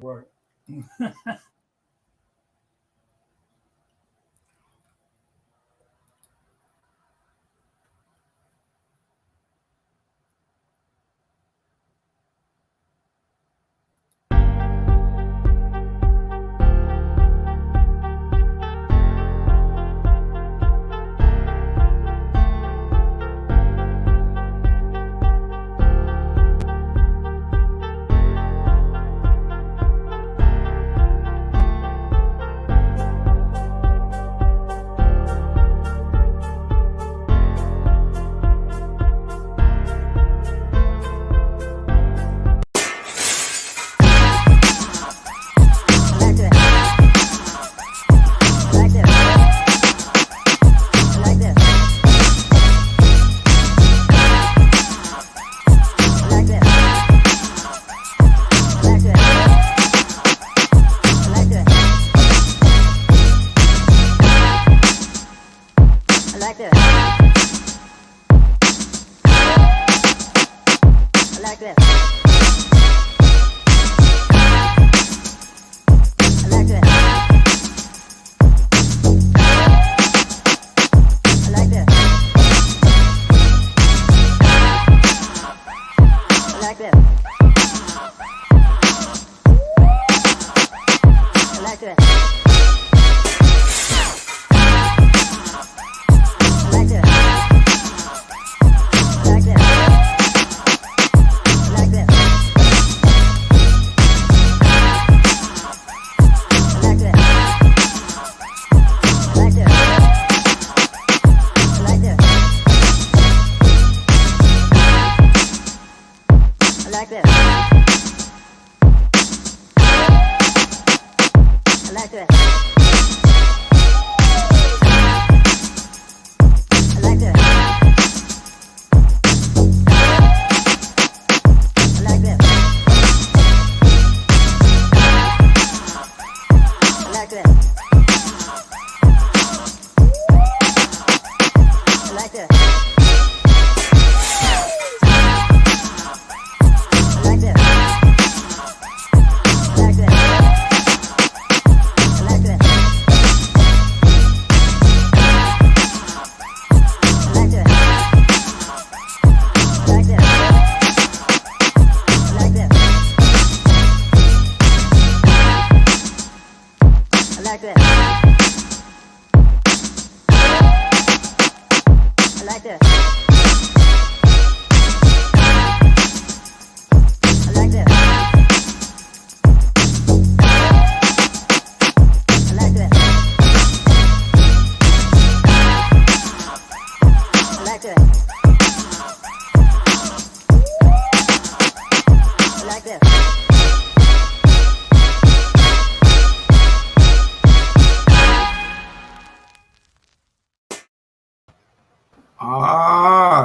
Work.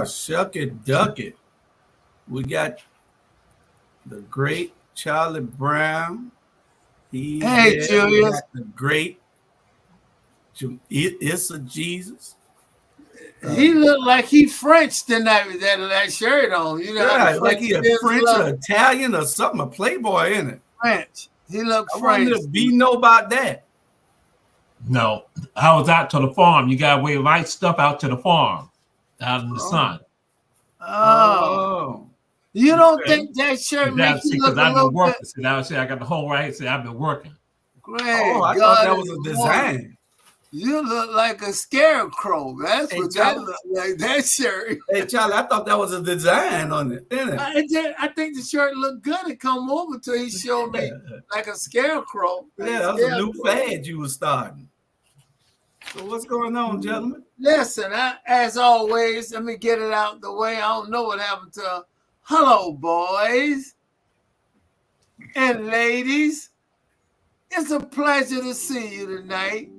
Shuck it, duck it. We got the great Charlie Brown. He's Hey, there. We Julius. got the great Issa Jesus. He looked like he French tonight with that shirt on. You know, yeah, like he a French or Italian or something, a playboy in it. French. He looked I French. wonder if B know about that. No, I was out to the farm. You gotta wear light stuff out to the farm, out in the sun. Oh. You don't think that shirt makes you look a little bit? See, I got the whole right. See, I've been working. Great. I thought that was a design. You look like a scarecrow. That's what that looks like, that shirt. Hey, Charlie, I thought that was a design on it, didn't it? I think the shirt looked good. It come over till he showed me like a scarecrow. Yeah, that was a new fad you were starting. So what's going on, gentlemen? Listen, as always, let me get it out the way. I don't know what happened to hello, boys and ladies. It's a pleasure to see you tonight.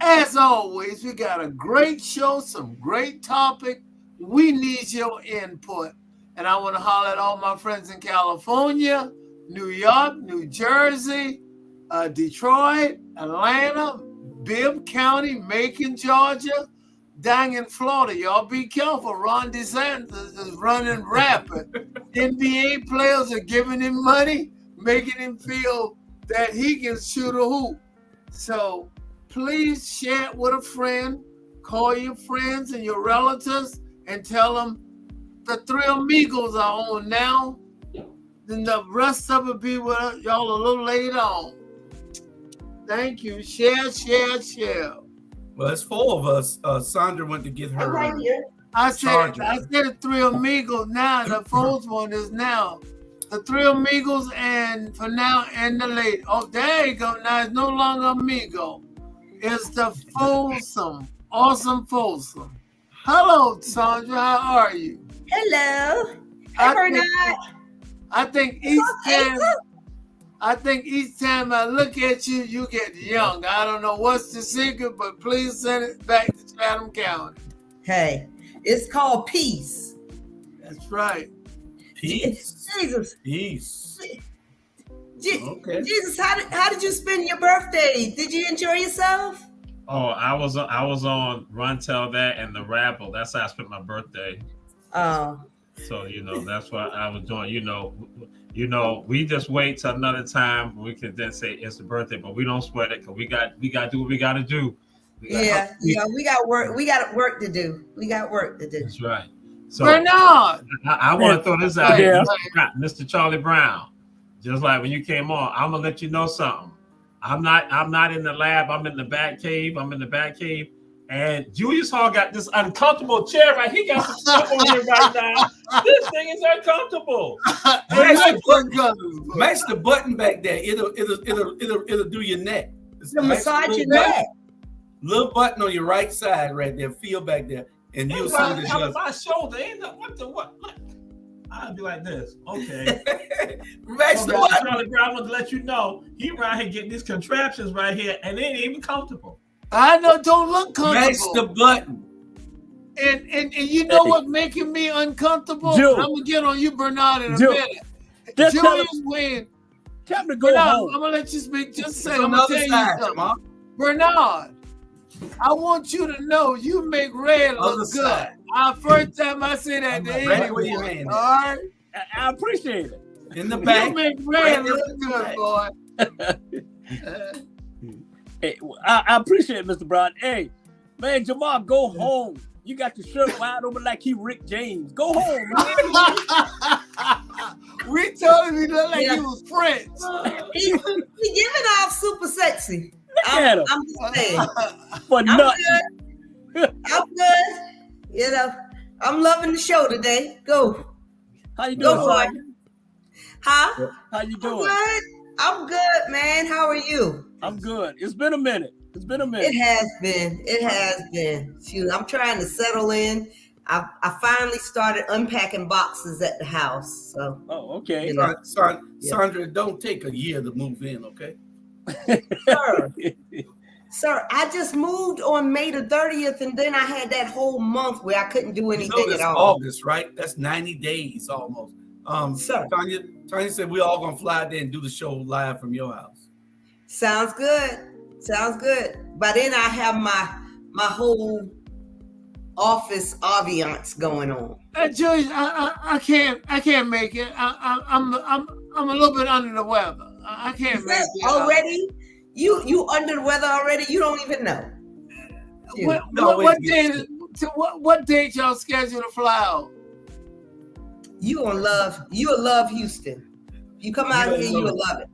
As always, we got a great show, some great topic. We need your input. And I want to holler at all my friends in California, New York, New Jersey, Detroit, Atlanta, Bibb County, Macon, Georgia, down in Florida. Y'all be careful. Ron DeSantis is running rapid. NBA players are giving him money, making him feel that he can shoot a hoop. So please share it with a friend. Call your friends and your relatives and tell them the Three Amigos are on now. Then the rest of it be with y'all a little later on. Thank you. Share, share, share. Well, it's 4 of us. Sandra went to get her. I'm right here. I said Charger. the Three Amigos now. The fourth one is now. The Three Amigos and for now and the lady. Oh, there you go. Now it's no longer amigo. It's the Folsom. Awesome Folsom. Hello, Sandra. How are you? Hello. Hey, Bernard. I think each time I look at you, you get young. I don't know what's the secret, but please send it back to Chatham County. Hey, it's called peace. That's right. Peace. Jesus. Peace. Okay. Jesus, how did you spend your birthday? Did you enjoy yourself? Oh, I was on Run Tell That and the Rabble. That's how I spent my birthday. Oh. So that's what I was doing. We just wait till another time we can then say it's the birthday, but we don't sweat it because we got to do what we got to do. We got work. We got work to do. That's right. So Bernard, I want to throw this out here, Mr. Charlie Brown. Just like when you came on, I'm gonna let you know something. I'm not in the lab. I'm in the back cave. And Julius Hall got this uncomfortable chair right. He got some stuff on here right now. This thing is uncomfortable. Match the button back there. It'll do your neck. Massage your neck. Little button on your right side right there. Feel back there, and you'll see what it does. My shoulder. Ain't that what? I'll be like this. Okay. Match the button. Charlie Brown, I want to let you know he right here getting these contraptions right here, and they ain't even comfortable. I know, don't look comfortable. Match the button. And you know what making me uncomfortable? Jules. I'm gonna get on you, Bernard, in a Jules. minute. Just Julius Wayne. tell him to go Bernard, home. I'm gonna let you speak. Just say, It's I'm gonna another tell you side, something. Mom. Bernard, I want you to know you make red Other look good. side. First time I say that to Ready with your anyone. hand. All right? I appreciate it. In the You back. make red Right look there. good, boy. Hey, I appreciate it, Mr. Brown. Hey, man, Jamal, go home. You got your shirt wide open like he Rick James. Go home, man. We told him he looked like he was French. He giving off super sexy. Look at him. I'm just saying. For I'm nothing. good. I'm good. I'm loving the show today. Go. How you doing, Go for it. Sonya? Huh? How you I'm doing? good. I'm good, man. How are you? I'm good. It's been a minute. It has been. Shoot, I'm trying to settle in. I finally started unpacking boxes at the house. So. Oh, okay. Sandra, don't take a year to move in, okay? Sir, I just moved on May the 30th, and then I had that whole month where I couldn't do anything it's at all. August, right? That's 90 days almost. Sir. Tanya said we're all gonna fly there and do the show live from your house. Sounds good. By then I have my whole office ambiance going on. Julius, I can't make it. I'm a little bit under the weather. I can't make it Already? You under the weather already? You don't even know. What date y'all scheduled to fly out? You'll love Houston. If you come out here, you'll love it.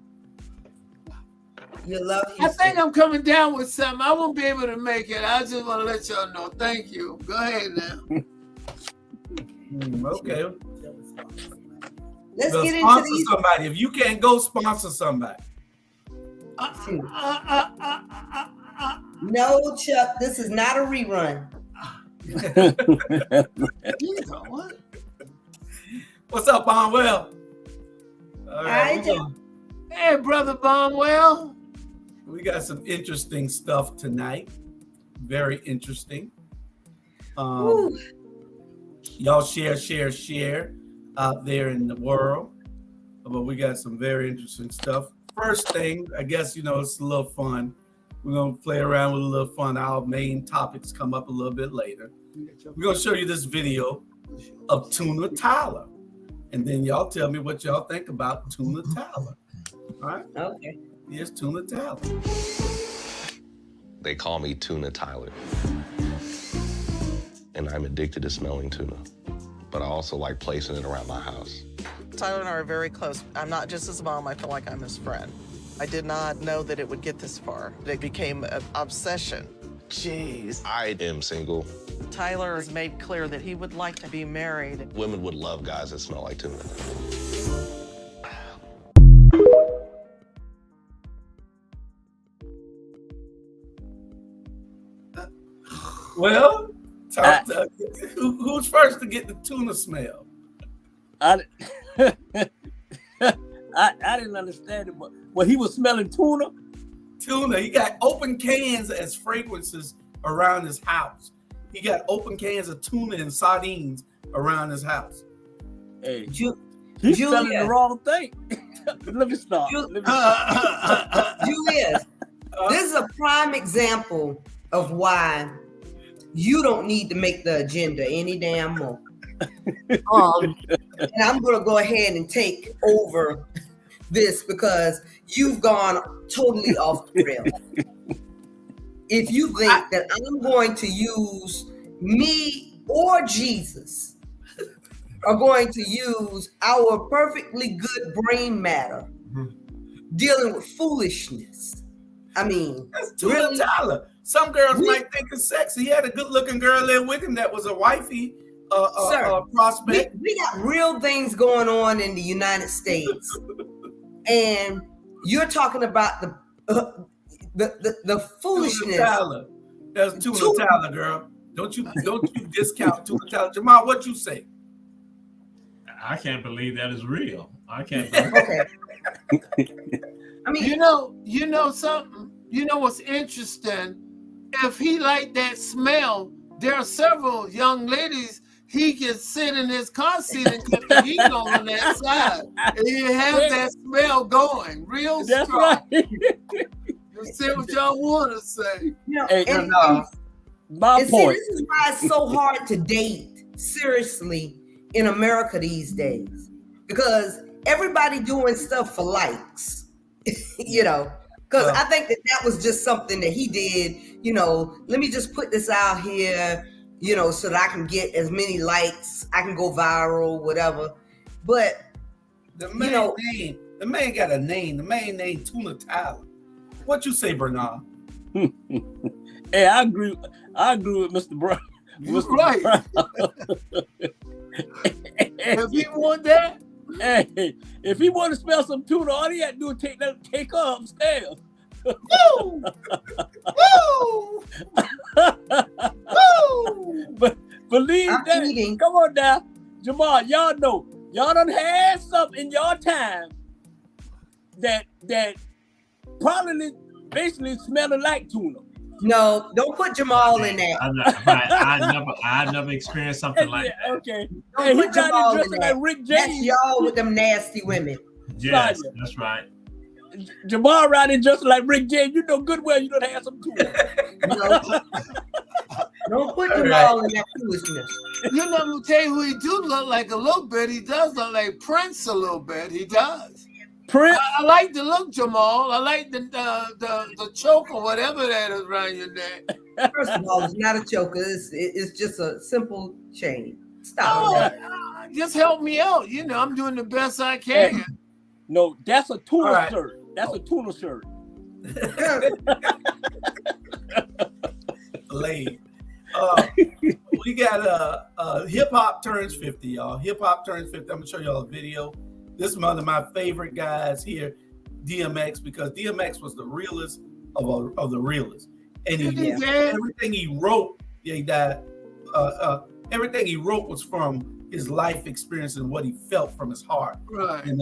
You'll love Houston. I think I'm coming down with something. I won't be able to make it. I just want to let y'all know. Thank you. Go ahead now. Okay. Let's Well, get into sponsor these. somebody. If you can't go, sponsor somebody. No, Chuck, this is not a rerun. What? What's up, Bonwell? All right, Hey, Brother Bonwell. We got some interesting stuff tonight. Very interesting. Y'all share out there in the world. But we got some very interesting stuff. First thing, I guess, it's a little fun. We're going to play around with a little fun. Our main topics come up a little bit later. We're going to show you this video of Tuna Tyler. And then y'all tell me what y'all think about Tuna Tyler. All right? Okay. Here's Tuna Tyler. They call me Tuna Tyler. And I'm addicted to smelling tuna. But I also like placing it around my house. Tyler and I are very close. I'm not just his mom, I feel like I'm his friend. I did not know that it would get this far. It became an obsession. Jeez. I am single. Tyler has made clear that he would like to be married. Women would love guys that smell like tuna. Well, who's first to get the tuna smell? I didn't understand it, but he was smelling tuna. Tuna. He got open cans as fragrances around his house. He got open cans of tuna and sardines around his house. Hey, he's smelling the wrong thing. Let me stop. Julius, this is a prime example of why you don't need to make the agenda any damn more. And I'm going to go ahead and take over this because you've gone totally off the rails. If you think that I'm going to use me or Jesus are going to use our perfectly good brain matter dealing with foolishness. I mean, that's Tuna Tyler. Some girls might think it's sexy. He had a good-looking girl there with him that was a wifey prospect. We got real things going on in the United States, and you're talking about the foolishness. Tuna Tyler. That's Tuna Tyler, girl. Don't you discount Tuna Tyler. Jamal, what you say? I can't believe that is real. I can't believe Okay. I mean, you know something. You know what's interesting? If he liked that smell, there are several young ladies he can sit in his car seat and get the heat on that side, and he have that smell going real That's strong. right. You say what y'all want to say. My see, point. this is why it's so hard to date seriously in America these days, because everybody doing stuff for likes, because I think that was just something that he did, let me just put this out here, so that I can get as many likes, I can go viral, whatever. But the man got a name. The man named Tuna Tyler. What you say, Bernard? Hey, I agree with Mr. Brown. You're right. If he want that, hey, if he want to smell some tuna, all he had to do is take her upstairs. woo, woo, woo. But believe I'm that. eating. Come on now, Jamal. Y'all know y'all done had something in your time that probably basically smelling like tuna. no, don't put Jamal in there. I never experienced something like that. Okay. Don't Hey, he put got Jamal it in dressing there. like Rick That's James. y'all with them nasty women. Yes, that's right. Jamal riding dressing like Rick James. You know good well you don't have some tuna. No. Don't put Jamal in that foolishness. You know, I'm gonna tell you who he do look like a little bit. He does look like Prince a little bit. He does. Prince. I like the look, Jamal. I like the choke or whatever that is around your neck. First of all, it's not a choker. It's just a simple chain. Stop that. Just help me out. I'm doing the best I can. Hey, no, that's a tuna right. shirt. That's a tuna shirt. Late. We got hip hop turns 50, y'all. Hip hop turns 50. I'm gonna show y'all a video. This is one of my favorite guys here, DMX, because DMX was the realest of the realest, and everything he wrote. Yeah, he died. Everything he wrote was from his life experience and what he felt from his heart. Right. And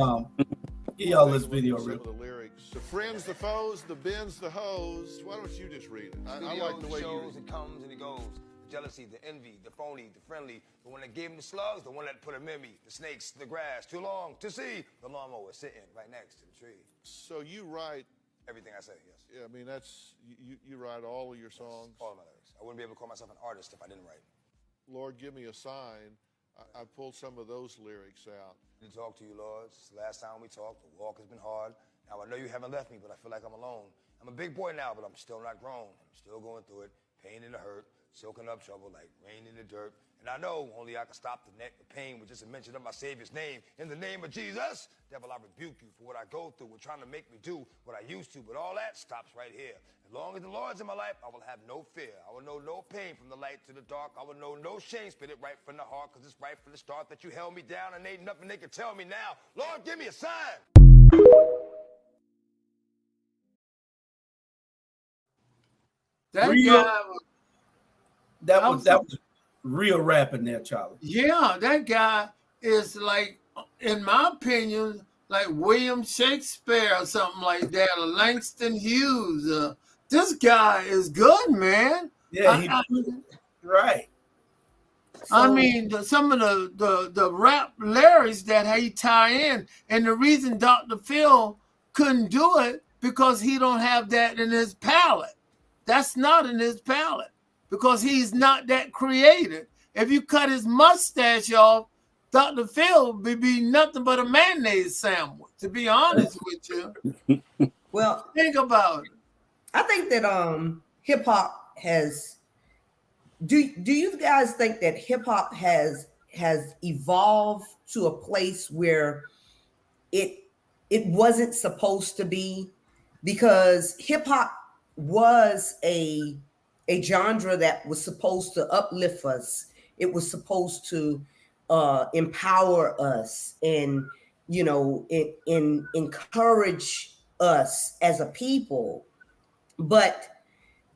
give y'all this video real quick. The lyrics: the friends, the foes, the bins, the hoes. Why don't you just read it? I like the way you read it. It comes and it goes. The jealousy, the envy, the phony, the friendly, the one that gave him the slugs, the one that put him in me, the snakes, the grass, too long to see, the lawnmower sitting right next to the tree. So you write everything I say, yes. Yeah, I mean that's you write all of your songs. All of my lyrics. I wouldn't be able to call myself an artist if I didn't write. Lord, give me a sign. I pulled some of those lyrics out. To talk to you, Lord. Since the last time we talked, the walk has been hard, Now, I know you haven't left me, but I feel like I'm alone. I'm a big boy now, but I'm still not grown. I'm still going through it, pain and the hurt, soaking up trouble like rain in the dirt. And I know only I can stop the pain with just a mention of my Savior's name. In the name of Jesus, devil, I rebuke you for what I go through with trying to make me do what I used to. But all that stops right here. As long as the Lord's in my life, I will have no fear. I will know no pain from the light to the dark. I will know no shame, spit it right from the heart, because it's right from the start that you held me down, and ain't nothing they can tell me now. Lord, give me a sign. That Real- guy, That was real rapping there, Charlie. yeah, that guy is like, in my opinion, like William Shakespeare or something like that, or Langston Hughes. This guy is good, man. Yeah, right. I So- mean, some of the rap lyrics that he tie in, and the reason Dr. Phil couldn't do it because he don't have that in his palette. That's not in his palette because he's not that creative. If you cut his mustache off, Dr. Phil would be nothing but a mayonnaise sandwich, to be honest with you. Well, Think about it. I think that hip hop has. Do you guys think that hip hop has evolved to a place where it wasn't supposed to be? Because hip hop was a genre that was supposed to uplift us. It was supposed to empower us and, you know, encourage us as a people. But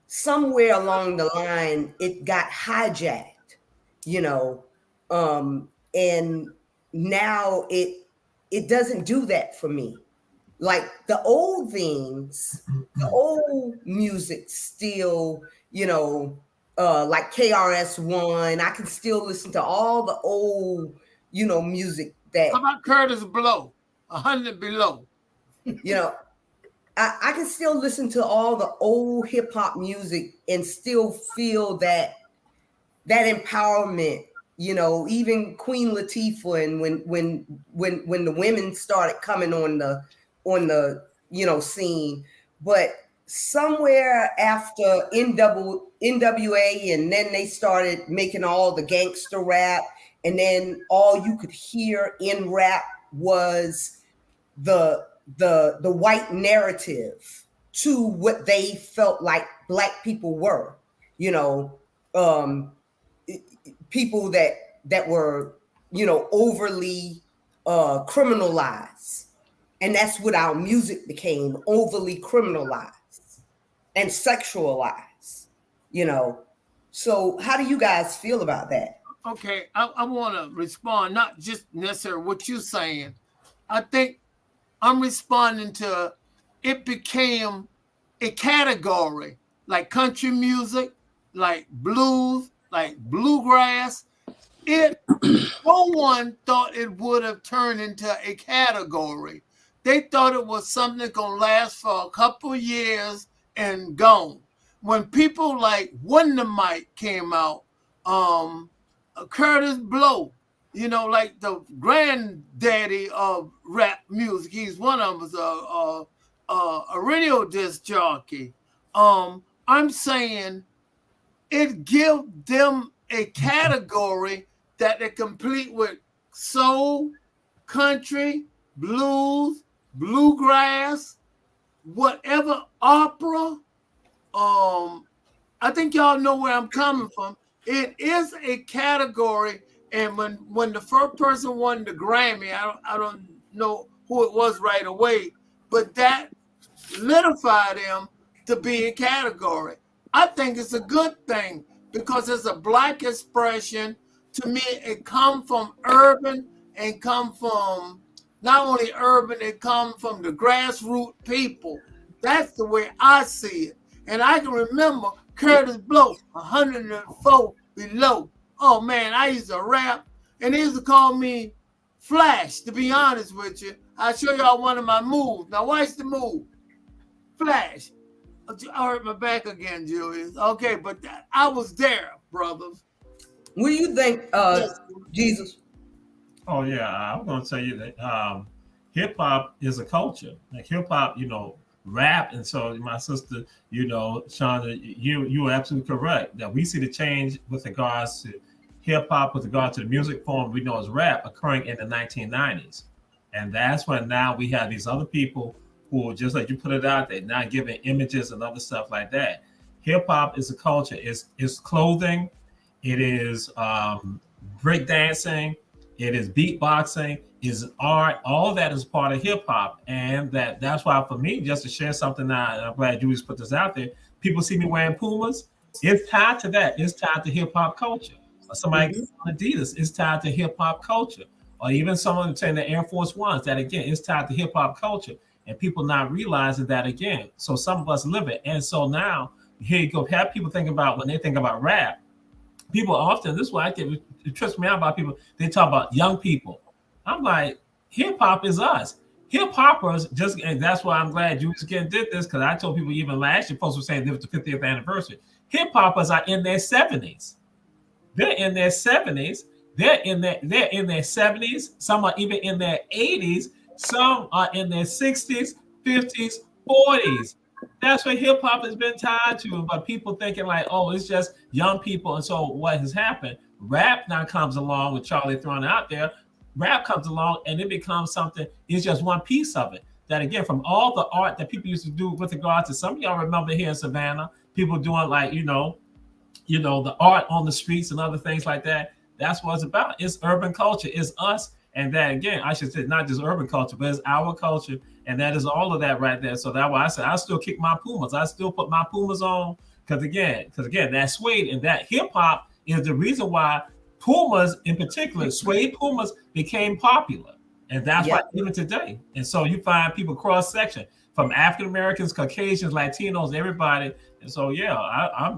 somewhere along the line, it got hijacked, you know, and now it doesn't do that for me. Like the old things, the old music still, you know, like KRS-One, I can still listen to all the old, you know, music that. How about Curtis Blow, 100 Below? You know, I can still listen to all the old hip hop music and still feel that empowerment. You know, even Queen Latifah, and when the women started coming on the you know scene, but somewhere after NWA, and then they started making all the gangster rap, and then all you could hear in rap was the white narrative to what they felt like Black people were, you know, people that were, you know, overly criminalized. And that's what our music became, overly criminalized and sexualized, you know. So how do you guys feel about that? Okay, I want to respond, not just necessarily what you're saying. I think I'm responding to it became a category like country music, like blues, like bluegrass. No one thought it would have turned into a category. They thought it was something that's going to last for a couple years and gone. When people like Wonder Mike came out, Curtis Blow, you know, like the granddaddy of rap music. He's one of them, a radio disc jockey. I'm saying it gives them a category that they complete with soul, country, blues, bluegrass, whatever, opera. I think y'all know where I'm coming from. It is a category. And when the first person won the Grammy, I don't know who it was right away, but that solidified them to be a category. I think it's a good thing because it's a Black expression. To me, it come from urban and come from not only urban, it come from the grassroots people. That's the way I see it. And I can remember Curtis Blow, 104 Below. Oh man, I used to rap, and they used to call me Flash, to be honest with you. I'll show y'all one of my moves. Now watch the move. Flash. I hurt my back again, Julius. Okay, but I was there, brothers. What do you think, Jesus? Oh yeah, I'm going to tell you that hip hop is a culture. Like hip hop, rap. And so my sister, Shonda, you are absolutely correct that we see the change with regards to hip hop, with regard to the music form we know as rap occurring in the 1990s. And that's when now we have these other people who, just like you put it out there, now giving images and other stuff like that. Hip hop is a culture. It's clothing. It is breakdancing. It is beatboxing. Is art. All of that is part of hip hop, and that's why for me, just to share something that I'm glad Julius put this out there. People see me wearing Pumas. It's tied to that. It's tied to hip hop culture. Or somebody on Adidas. It's tied to hip hop culture. Or even someone saying the Air Force Ones. That again is tied to hip hop culture, and people not realizing that again. So some of us live it, and so now here you go. Have people think about when they think about rap. People often, this is why it trips me out about people. They talk about young people. I'm like, hip hop is us. Hip hoppers and that's why I'm glad you again did this, because I told people even last year, folks were saying this was the 50th anniversary. Hip hoppers are in their 70s. They're in their 70s. They're in their 70s. Some are even in their 80s. Some are in their 60s, 50s, 40s. That's what hip hop has been tied to. But people thinking like, oh, it's just young people. And so what has happened? Rap now comes along with Charlie throwing it out there. Rap comes along and it becomes something. It's just one piece of it. That again, from all the art that people used to do with regards to, some of y'all remember here in Savannah, people doing like, the art on the streets and other things like that. That's what it's about. It's urban culture. It's us. And that again, I should say not just urban culture, but it's our culture. And that is all of that right there. So that's why I said I still kick my Pumas. I still put my Pumas on because again, that suede and that hip hop is the reason why Pumas in particular, suede Pumas became popular. And that's why even today. And so you find people cross section from African Americans, Caucasians, Latinos, everybody. And so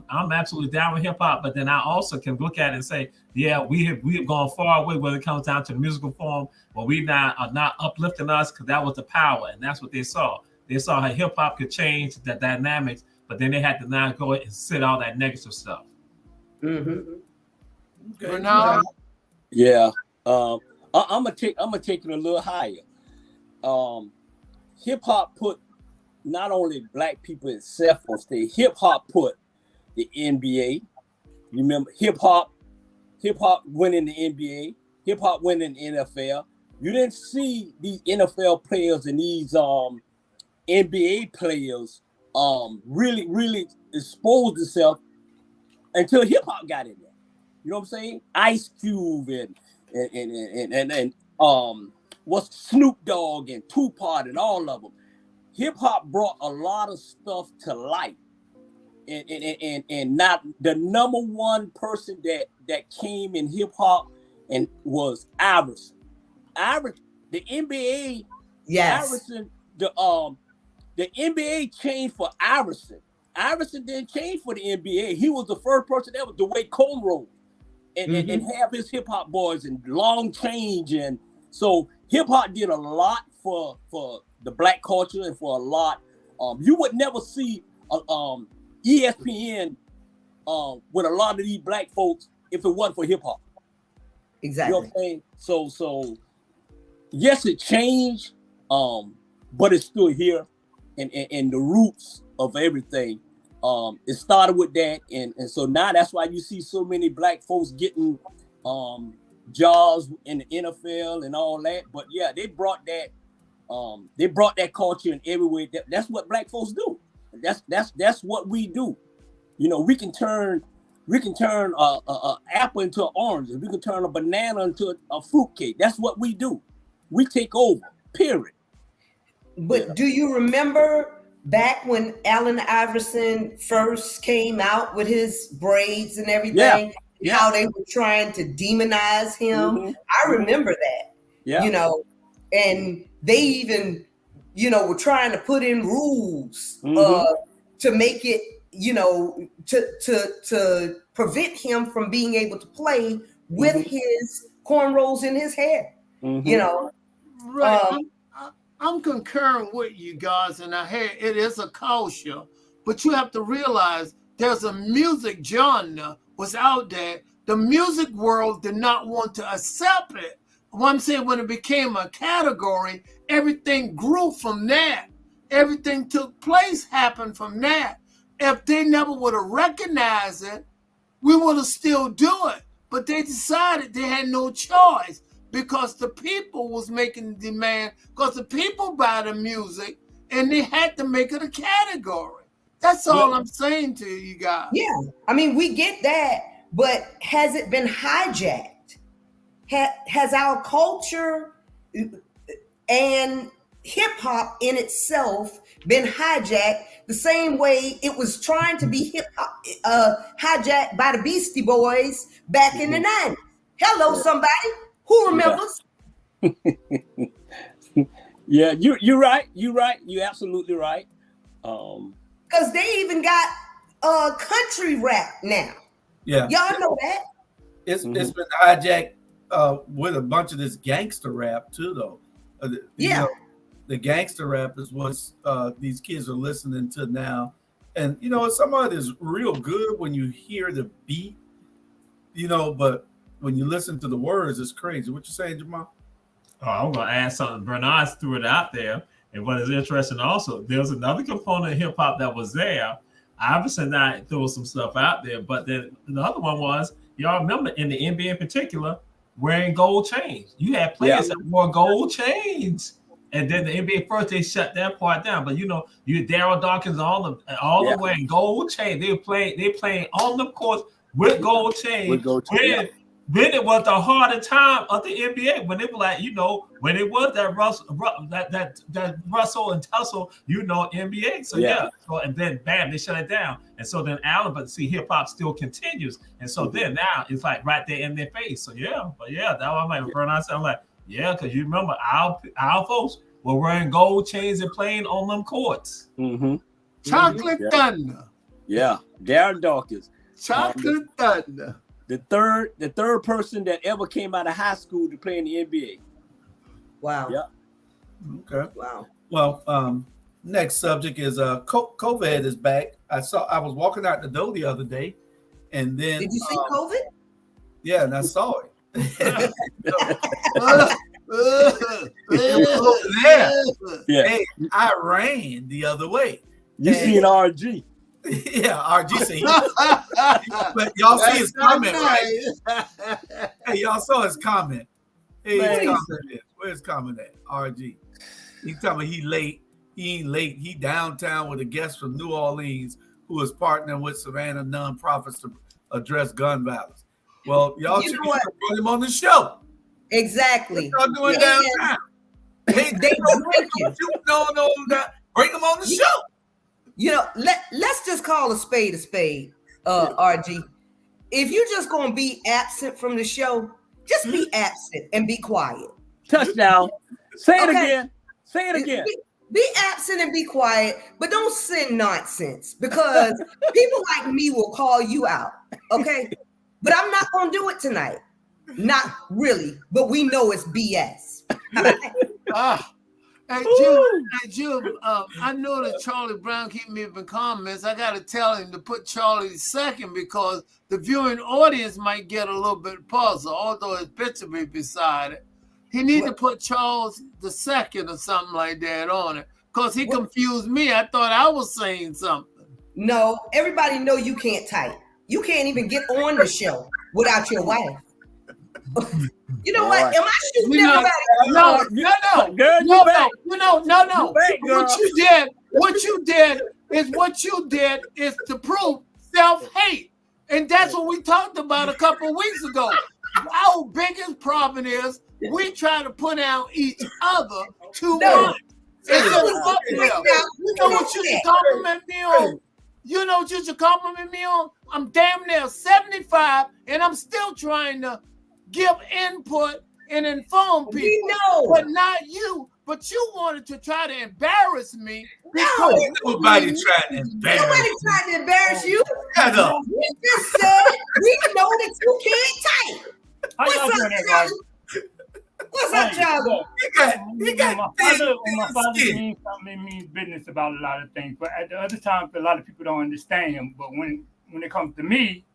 I'm absolutely down with hip hop. But then I also can look at it and say, yeah, we have gone far away when it comes down to the musical form. But we are not uplifting us because that was the power, and that's what they saw. They saw how hip hop could change the dynamics, but then they had to now go and sit all that negative stuff. Mm-hmm. Okay. Yeah. I'm gonna take it a little higher. Hip hop put not only black people itself on stage. Hip hop put the NBA. You remember hip hop went in the NBA. Hip hop went in the NFL. You didn't see these NFL players and these NBA players really expose themselves until hip hop got in there. You know what I'm saying? Ice Cube and what's Snoop Dogg and Tupac and all of them. Hip hop brought a lot of stuff to light, and not the number one person that came in hip hop and was Iverson. The NBA, Iverson, the NBA changed for Iverson. Iverson didn't change for the NBA. He was the first person ever to wear cornrows and have his hip hop boys and long change. And so hip hop did a lot for the black culture and for a lot. You would never see ESPN with a lot of these black folks if it wasn't for hip hop. Exactly. You know what I'm saying? So yes, it changed, but it's still here, and the roots of everything. It started with that, and so now that's why you see so many black folks getting jobs in the NFL and all that. But yeah, they brought that culture in every way. That's what black folks do. That's what we do. You know, we can turn a apple into an orange. We can turn a banana into a fruitcake. That's what we do. We take over. Period. But do you remember back when Allen Iverson first came out with his braids and everything? Yeah. How they were trying to demonize him. Mm-hmm. I remember that. Yeah. You know, and they even, were trying to put in rules to make it, to prevent him from being able to play with his cornrows in his hair. Right. I'm concurring with you guys, and it is a culture, but you have to realize there's a music genre was out there. The music world did not want to accept it. What I'm saying, when it became a category, everything grew from that. Everything took place, happened from that. If they never would have recognized it, we would have still do it. But they decided they had no choice because the people was making the demand, because the people buy the music, and they had to make it a category. That's all I'm saying to you guys. Yeah, I mean, we get that, but has it been hijacked? Has our culture and hip hop in itself been hijacked the same way it was trying to be hijacked by the Beastie Boys back in the 90s? Hello, somebody who remembers? Yeah, you're right. You're right. You're absolutely right. Because they even got country rap now. Yeah, y'all know that. It's been hijacked with a bunch of this gangster rap too, though. You know, the gangster rap is what these kids are listening to now, and you know, some of it is real good when you hear the beat, you know, but when you listen to the words, it's crazy. What you saying, Jamal? Oh, I'm gonna add something. Bernard threw it out there, and what is interesting also, there's another component of hip hop that was there. Obviously, not throw some stuff out there, but then the other one was, y'all remember in the NBA in particular, wearing gold chains. You had players that wore gold chains, and then the NBA first they shut that part down. But you know, you Daryl Dawkins, all the wearing gold chains. They playing on the courts with gold chains. With gold chains. Then it was the harder time of the NBA when it was like, you know, when it was that Russell and Tussle, you know, NBA. So so and then bam, they shut it down. And so then but see, hip hop still continues. And so then now it's like right there in their face. So that was like Bernard said, I'm like, because you remember our folks were wearing gold chains and playing on them courts. Chocolate Thunder. Yeah, Darren Dawkins. Chocolate Thunder. The third person that ever came out of high school to play in the NBA. Wow. Yeah. Okay. Wow. Well, next subject is COVID is back. I was walking out the door the other day, and then did you see COVID? Yeah, and I saw it. Yeah. Hey, I ran the other way. You seen RG? Yeah, RG said but y'all see his comment, right? Hey, y'all saw his comment. Hey, where's his comment at? RG. He's talking about he late. He ain't late. He downtown with a guest from New Orleans who is partnering with Savannah nonprofits to address gun violence. Well, y'all should put him on the show. Exactly. What y'all doing downtown? They don't drink you. No, bring him on the show. You know, let's just call a spade, RG. If you're just going to be absent from the show, just be absent and be quiet. Touchdown. Say it again. Say it again. Be absent and be quiet, but don't send nonsense because people like me will call you out, okay? But I'm not going to do it tonight. Not really, but we know it's BS. Hey, Jim, I know that Charlie Brown keep me up in comments. I got to tell him to put Charlie second because the viewing audience might get a little bit puzzled, although his picture may be beside it. He need to put Charles the second or something like that on it because he confused me. I thought I was saying something. No, everybody know you can't type. You can't even get on the show without your wife. You know what? Am I shooting everybody? No. Girl, No. What you did is to prove self-hate. And that's what we talked about a couple of weeks ago. Our biggest problem is we try to put out each other too much. You know what you should compliment me on? You know what you should compliment me on? I'm damn near 75 and I'm still trying to give input and inform people. We know. But not you. But you wanted to try to embarrass me. No, nobody trying to embarrass you. Nobody trying to embarrass you. Shut up. We just said we know that you can't type. What's up, Charlie? What's up, Charlie? He got my father means something, it means business about a lot of things. But at the other times, a lot of people don't understand him. But when it comes to me,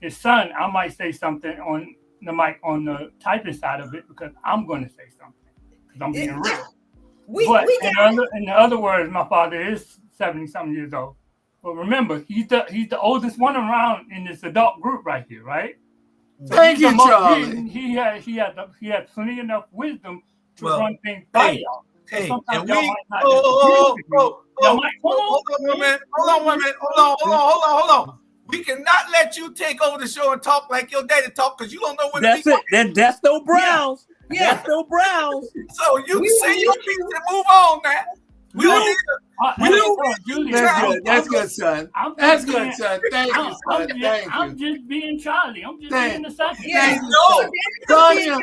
his son, I might say something on the mic on the typing side of it because I'm going to say something because I'm being real. In other words, my father is 70-something years old. But remember, he's the oldest one around in this adult group right here, right? So Thank you, Charlie. He had plenty enough wisdom to run things by y'all. Hey, sometimes and y'all we might not hold on. We cannot let you take over the show and talk like your daddy talk because you don't know when that's to it. That's no Browns. Yeah. That's no Browns. So you say your piece and move on now. We don't need That's good, son. That's good, son. Thank you, son. Thank you. I'm just being Charlie. I'm just being the second. Yeah, no. Sonia,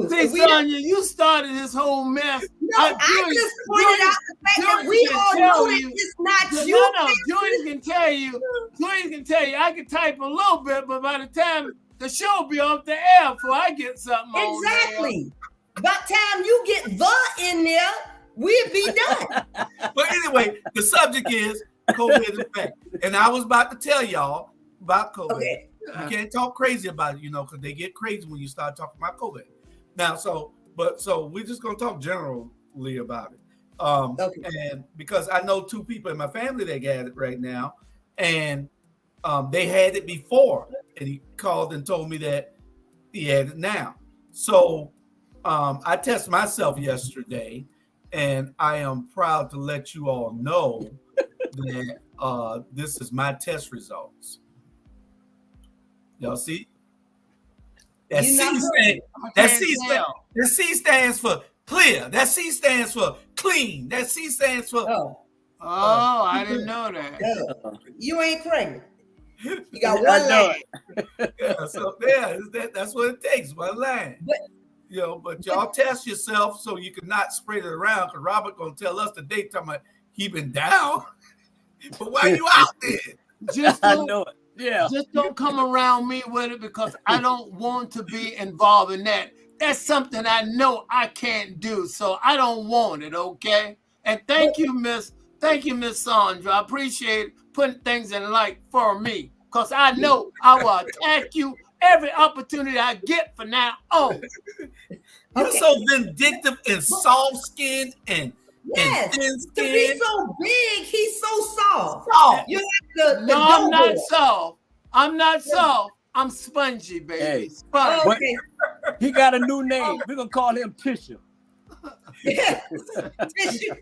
see, Sonia, you started this whole mess. No, I just pointed out the fact that we all know that it's not you. No, Julian can tell you, I can type a little bit, but by the time the show will be off the air before I get something on there. Exactly. By the time you get the in there, we'll be done. But anyway, the subject is COVID effect. And I was about to tell y'all about COVID. Okay. You can't talk crazy about it, because they get crazy when you start talking about COVID. Now, so we're just going to talk generally about it. And because I know two people in my family that got it right now, and they had it before, and he called and told me that he had it now. So I tested myself yesterday, and I am proud to let you all know that this is my test results. Y'all see? That C stands for clear. That C stands for clean. That C stands for. I didn't know that. You ain't pregnant. You got one line. That's what it takes. One line. But y'all test yourself so you can not spread it around. Because Robert gonna tell us today, talking about he been down. But why you out there? I know it. Yeah. Just don't come around me with it because I don't want to be involved in that. That's something I know I can't do, so I don't want it, okay? And thank you, Miss Sandra. I appreciate putting things in light for me because I know I will attack you every opportunity I get from now on. You're so vindictive and soft-skinned and thin-skinned. To be so big, he's so soft. You're like No, I'm not soft. I'm not soft. I'm spongy, baby. Hey, spongy. Okay. He got a new name. We're gonna call him Tissue. Tissue.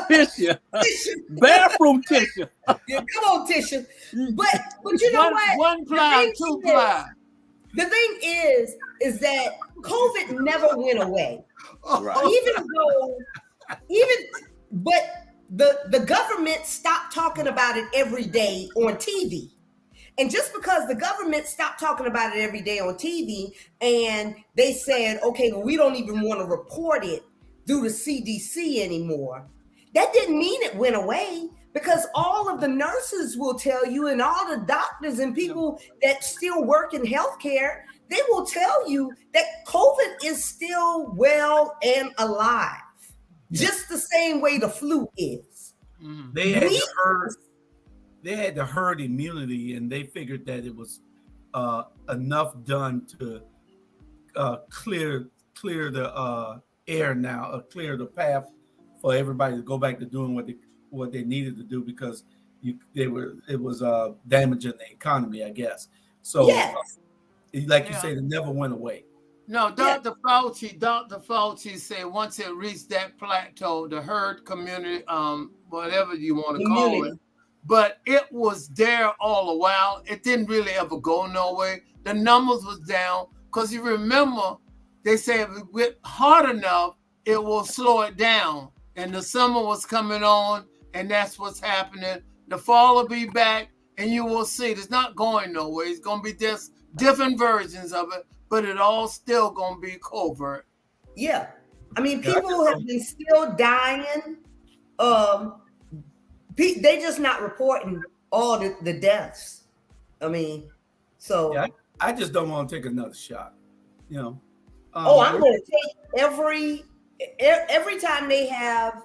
Tissue. Bathroom tissue. Yeah, come on, Tissue. But you know what? One ply, two ply. The thing is that COVID never went away. Right. But the government stopped talking about it every day on TV. And just because the government stopped talking about it every day on TV and they said, okay, well, we don't even want to report it through the CDC anymore, that didn't mean it went away because all of the nurses will tell you and all the doctors and people that still work in healthcare, they will tell you that COVID is still well and alive, just the same way the flu is. They had the herd immunity, and they figured that it was enough done to clear the air now, clear the path for everybody to go back to doing what they needed to do because it was damaging the economy, I guess. So, like you said, it never went away. No, Dr. Fauci said once it reached that plateau, the herd community, whatever you want to call it, but it was there all the while. It didn't really ever go nowhere. The numbers was down because you remember they said if it went hard enough, it will slow it down. And the summer was coming on, and that's what's happening. The fall will be back, and you will see it's not going nowhere. It's going to be just different versions of it, but it all still going to be covert. Yeah. I mean, people have been still dying. They just not reporting all the deaths. I mean, so. Yeah, I just don't want to take another shot, I'm going to take every time they have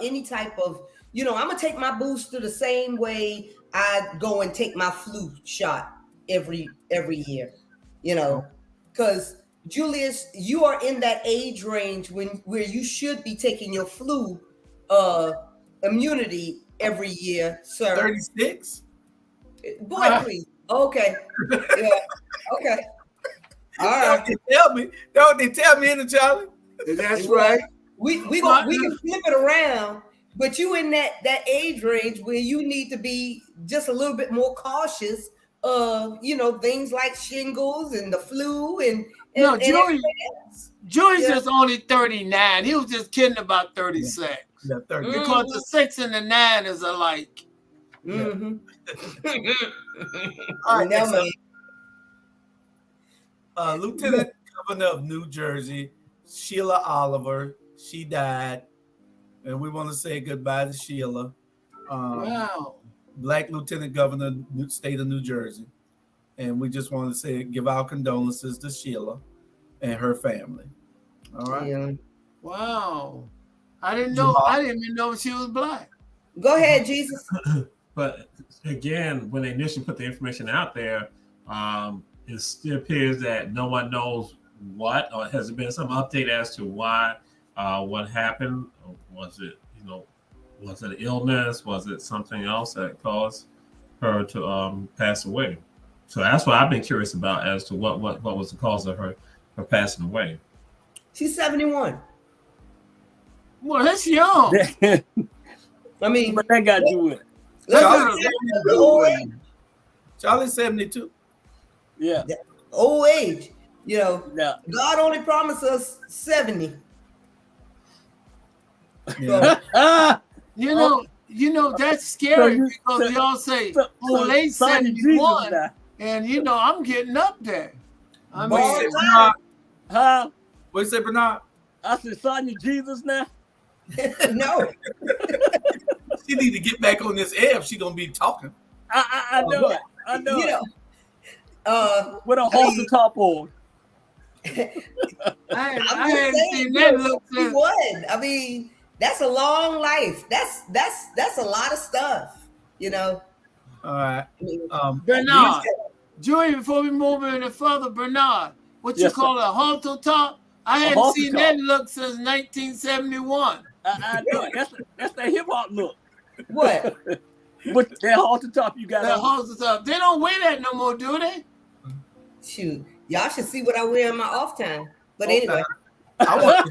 any type of, I'm going to take my booster the same way I go and take my flu shot every year, because Julius, you are in that age range where you should be taking your flu immunity every year, sir. 36? Boy, please. Okay. Yeah. Okay. All right. Don't they tell me in the Charlie? That's right. We can flip it around, but you in that age range where you need to be just a little bit more cautious of things like shingles and the flu and Joey's just only 39. He was just kidding about 36. Yeah, 30. Because the 6 and the 9 is alike. Mm-hmm. All right, next up. Lieutenant Governor of New Jersey, Sheila Oliver, she died, and we want to say goodbye to Sheila. Wow. Black Lieutenant Governor, state of New Jersey, and we just want to give our condolences to Sheila and her family. All right. Yeah. Wow. I didn't even know she was black. Go ahead, Jesus. But again, when they initially put the information out there, it still appears that no one knows what, or has there been some update as to why, what happened? Was it, was it illness? Was it something else that caused her to pass away? So that's what I've been curious about as to what was the cause of her passing away. She's 71. Well, that's young. I mean, but that got to do with it. Charlie's 72. Yeah. Old age. Yeah. God only promised us 70. Yeah. That's scary because y'all say late 71, and I'm getting up there. I mean, what you say, Bernard? I said, son, you Jesus now? No. She need to get back on this air if she gonna be talking. I know it. I know it. With a halter top on. I hadn't seen that look. I mean, that's a long life. That's a lot of stuff. All right. Bernard, Joey, before we move any further, Bernard, what you call a halter top? I hadn't seen that look since 1971. I know it. That's that hip hop look. What? But that halter top you got. That halter top. They don't wear that no more, do they? Shoot, y'all should see what I wear in my off time. But anyway, I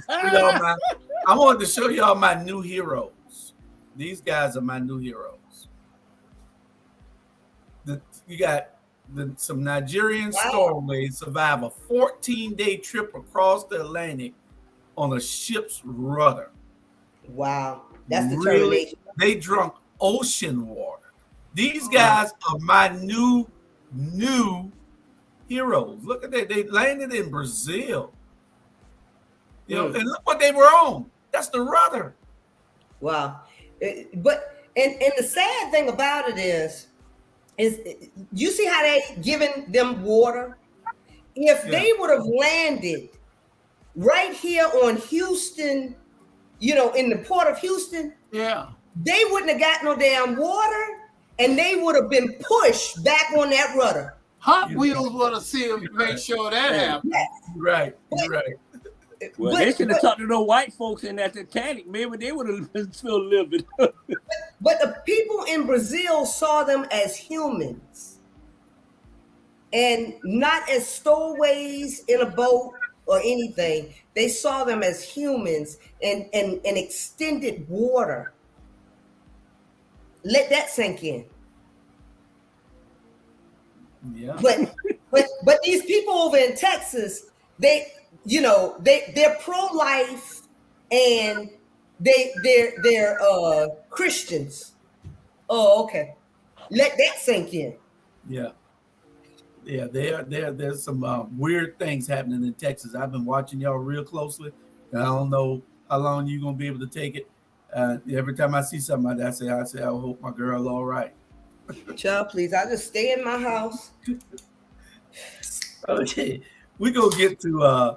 wanted to show y'all my new heroes. These guys are my new heroes. You got some Nigerian stowaways survive a 14-day trip across the Atlantic on a ship's rudder. Wow, that's determination. Really, they drunk ocean water. These guys are my new heroes. Look at that. They landed in Brazil. And look what they were on. That's the rudder. Wow. But the sad thing about it is you see how they giving them water? If they would have landed right here on Houston, in the port of Houston, they wouldn't have got no damn water, and they would have been pushed back on that rudder. Hot Wheels want to see them make sure that happens. Yes. Right. You're right. Well, they should have talked to those white folks in that Titanic. Maybe they would have still lived. But the people in Brazil saw them as humans and not as stowaways in a boat or anything. They saw them as humans and extended water. Let that sink in. Yeah. But these people over in Texas, they're pro-life and they're Christians. Oh, okay. Let that sink in. Yeah. There's some weird things happening in Texas. I've been watching y'all real closely. I don't know how long you're gonna be able to take it. Every time I see somebody, I say, I hope my girl all right. Child, please, I just stay in my house. Okay, we gonna get to our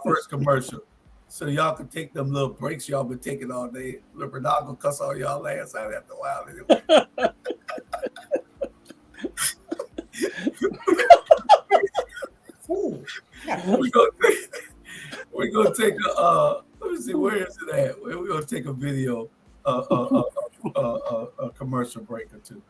first commercial, so y'all can take them little breaks y'all been taking all day. Bernard gonna cuss all y'all last out after a while. Anyway. take a let me see, where is it at? We're gonna take a video, a commercial break or two.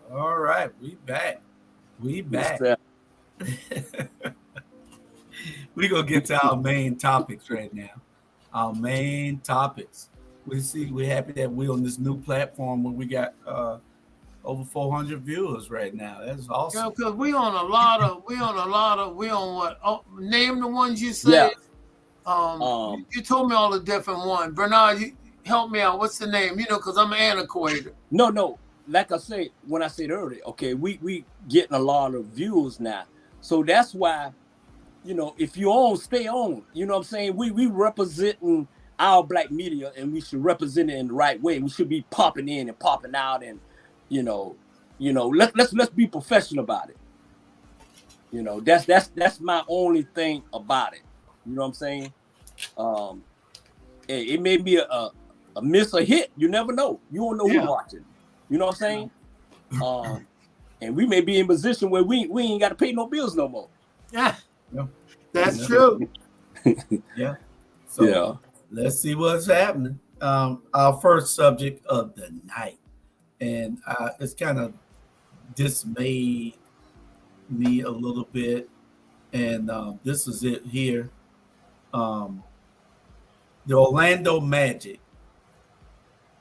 All right, we back. We back. We're gonna get to our main topics right now. Our main topics. We're happy that we're on this new platform where we got over 400 viewers right now. That's awesome. Yeah, because we on what? Oh, name the ones you said. Yeah. You told me all the different ones. Bernard, you help me out. What's the name? You know, because I'm antiquated. No. Like I said, when I said earlier, okay, we getting a lot of views now. So that's why, you know, if you on, stay on. You know what I'm saying? We representing our black media, and we should represent it in the right way. We should be popping in and popping out, and you know, let's be professional about it. You know, that's my only thing about it. You know what I'm saying? It may be a miss or hit. You never know. You don't know who's watching. You know what I'm saying? And we may be in a position where we ain't got to pay no bills no more. Yeah, that's true. Yeah. So let's see what's happening. Our first subject of the night, and it's kind of dismayed me a little bit, and this is it here. The Orlando Magic,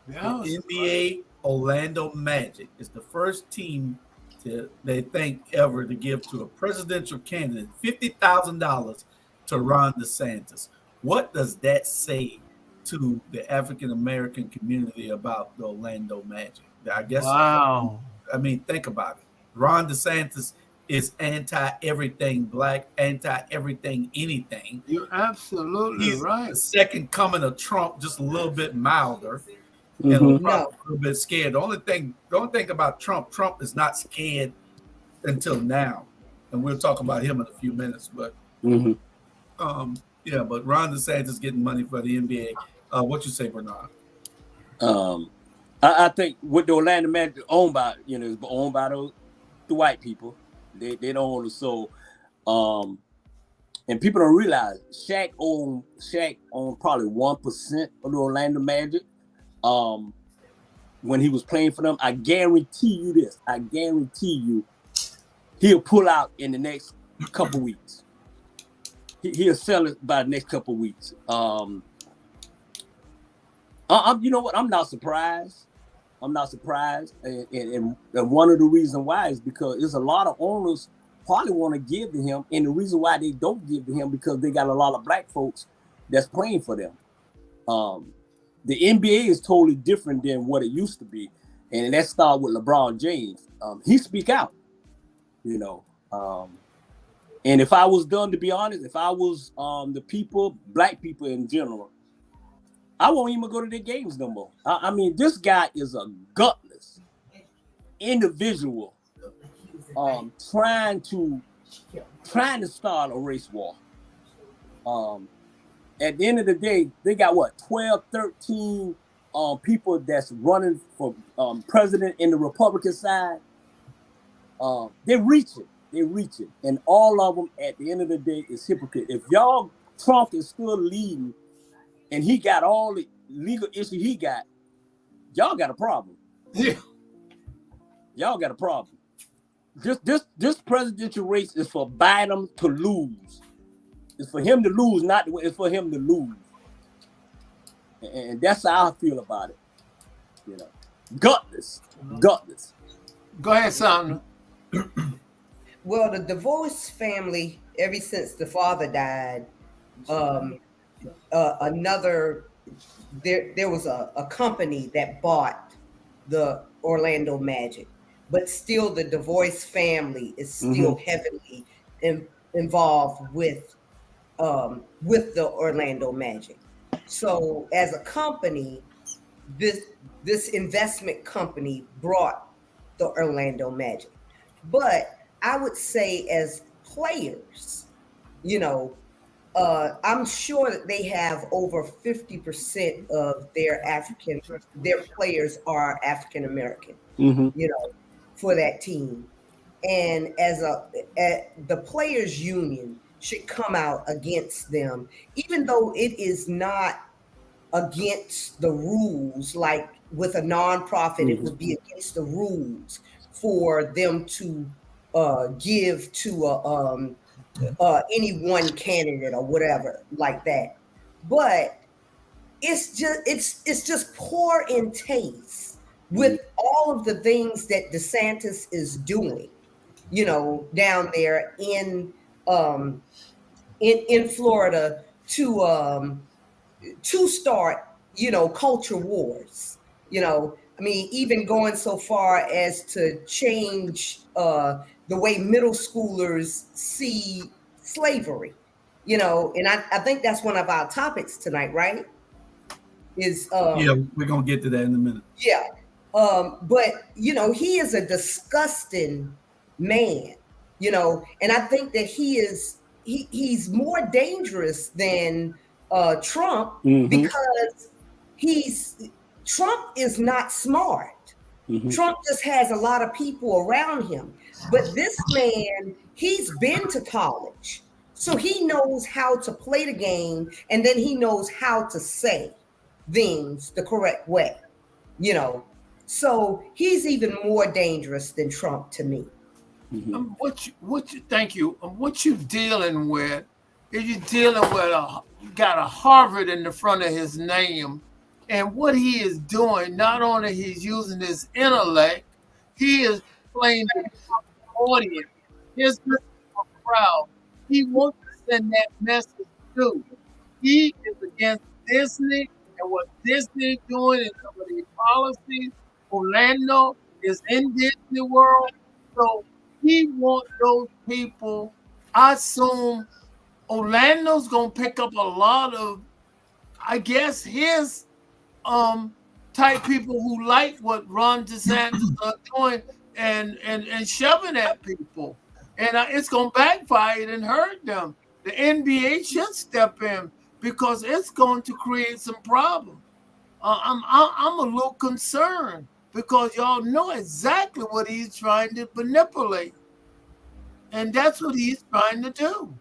the NBA Orlando Magic is the first team they think ever to give to a presidential candidate $50,000 to Ron DeSantis. What does that say to the African American community about the Orlando Magic? I guess. Wow. I mean, think about it. Ron DeSantis is anti-everything black, anti-everything anything. You're absolutely right. The second coming of Trump, just a little bit milder. Mm-hmm. And a little bit scared. The only thing about Trump is not scared until now, and we'll talk about him in a few minutes. But but Ron DeSantis getting money for the NBA. What you say, Bernard? I think with the Orlando Magic owned by the white people, they don't own it. So, and people don't realize Shaq owned probably 1% of the Orlando Magic. When he was playing for them, I guarantee you this. I guarantee you, he'll pull out in the next couple weeks. He'll sell it by the next couple weeks. You know what? I'm not surprised. And one of the reasons why is because there's a lot of owners probably want to give to him, and the reason why they don't give to him because they got a lot of black folks that's playing for them. The NBA is totally different than what it used to be. And that started with LeBron James. He speak out, you know. And if I was done, to be honest, if I was the people, black people in general, I won't even go to their games no more. I mean, this guy is a gutless individual trying to start a race war. At the end of the day, they got 12, 13 people that's running for president in the Republican side. They're reaching, and all of them at the end of the day is hypocrite. If Trump is still leading, and he got all the legal issues he got, y'all got a problem. Yeah. Y'all got a problem. This presidential race is for Biden to lose. It's for him to lose, not it's for him to lose. And that's how I feel about it. You know, gutless. Go ahead, Sandra. Well, the divorce family, ever since the father died, there was a company that bought the Orlando Magic, but still the divorce family is still heavily involved with the Orlando Magic. So as a company, this investment company brought the Orlando Magic. But I would say as players, you know, I'm sure that they have over 50% of their players are African American, you know, for that team. And the players union should come out against them, even though it is not against the rules. Like with a nonprofit, it would be against the rules for them to give to any one candidate or whatever like that. But it's just poor in taste with all of the things that DeSantis is doing, you know, down there in Florida to start, you know, culture wars. You know, I mean, even going so far as to change the way middle schoolers see slavery, you know, and I think that's one of our topics tonight, right? Yeah, we're gonna get to that in a minute. Yeah. But you know, he is a disgusting man, you know, and I think that he's more dangerous than Trump because Trump is not smart. Trump just has a lot of people around him. But this man, he's been to college. So he knows how to play the game, and then he knows how to say things the correct way, you know. So he's even more dangerous than Trump to me. Thank you. What you dealing with is you dealing with got a Harvard in the front of his name, and what he is doing, not only he's using his intellect, he is playing the audience. His crowd. He wants to send that message too. He is against Disney and what Disney doing and some of these policies. Orlando is in Disney World, so he wants those people. I assume Orlando's gonna pick up a lot of, I guess, his type people who like what Ron DeSantis are doing and shoving at people, and it's gonna backfire and hurt them. The NBA should step in because it's going to create some problems. I'm a little concerned because y'all know exactly what he's trying to manipulate, and that's what he's trying to do.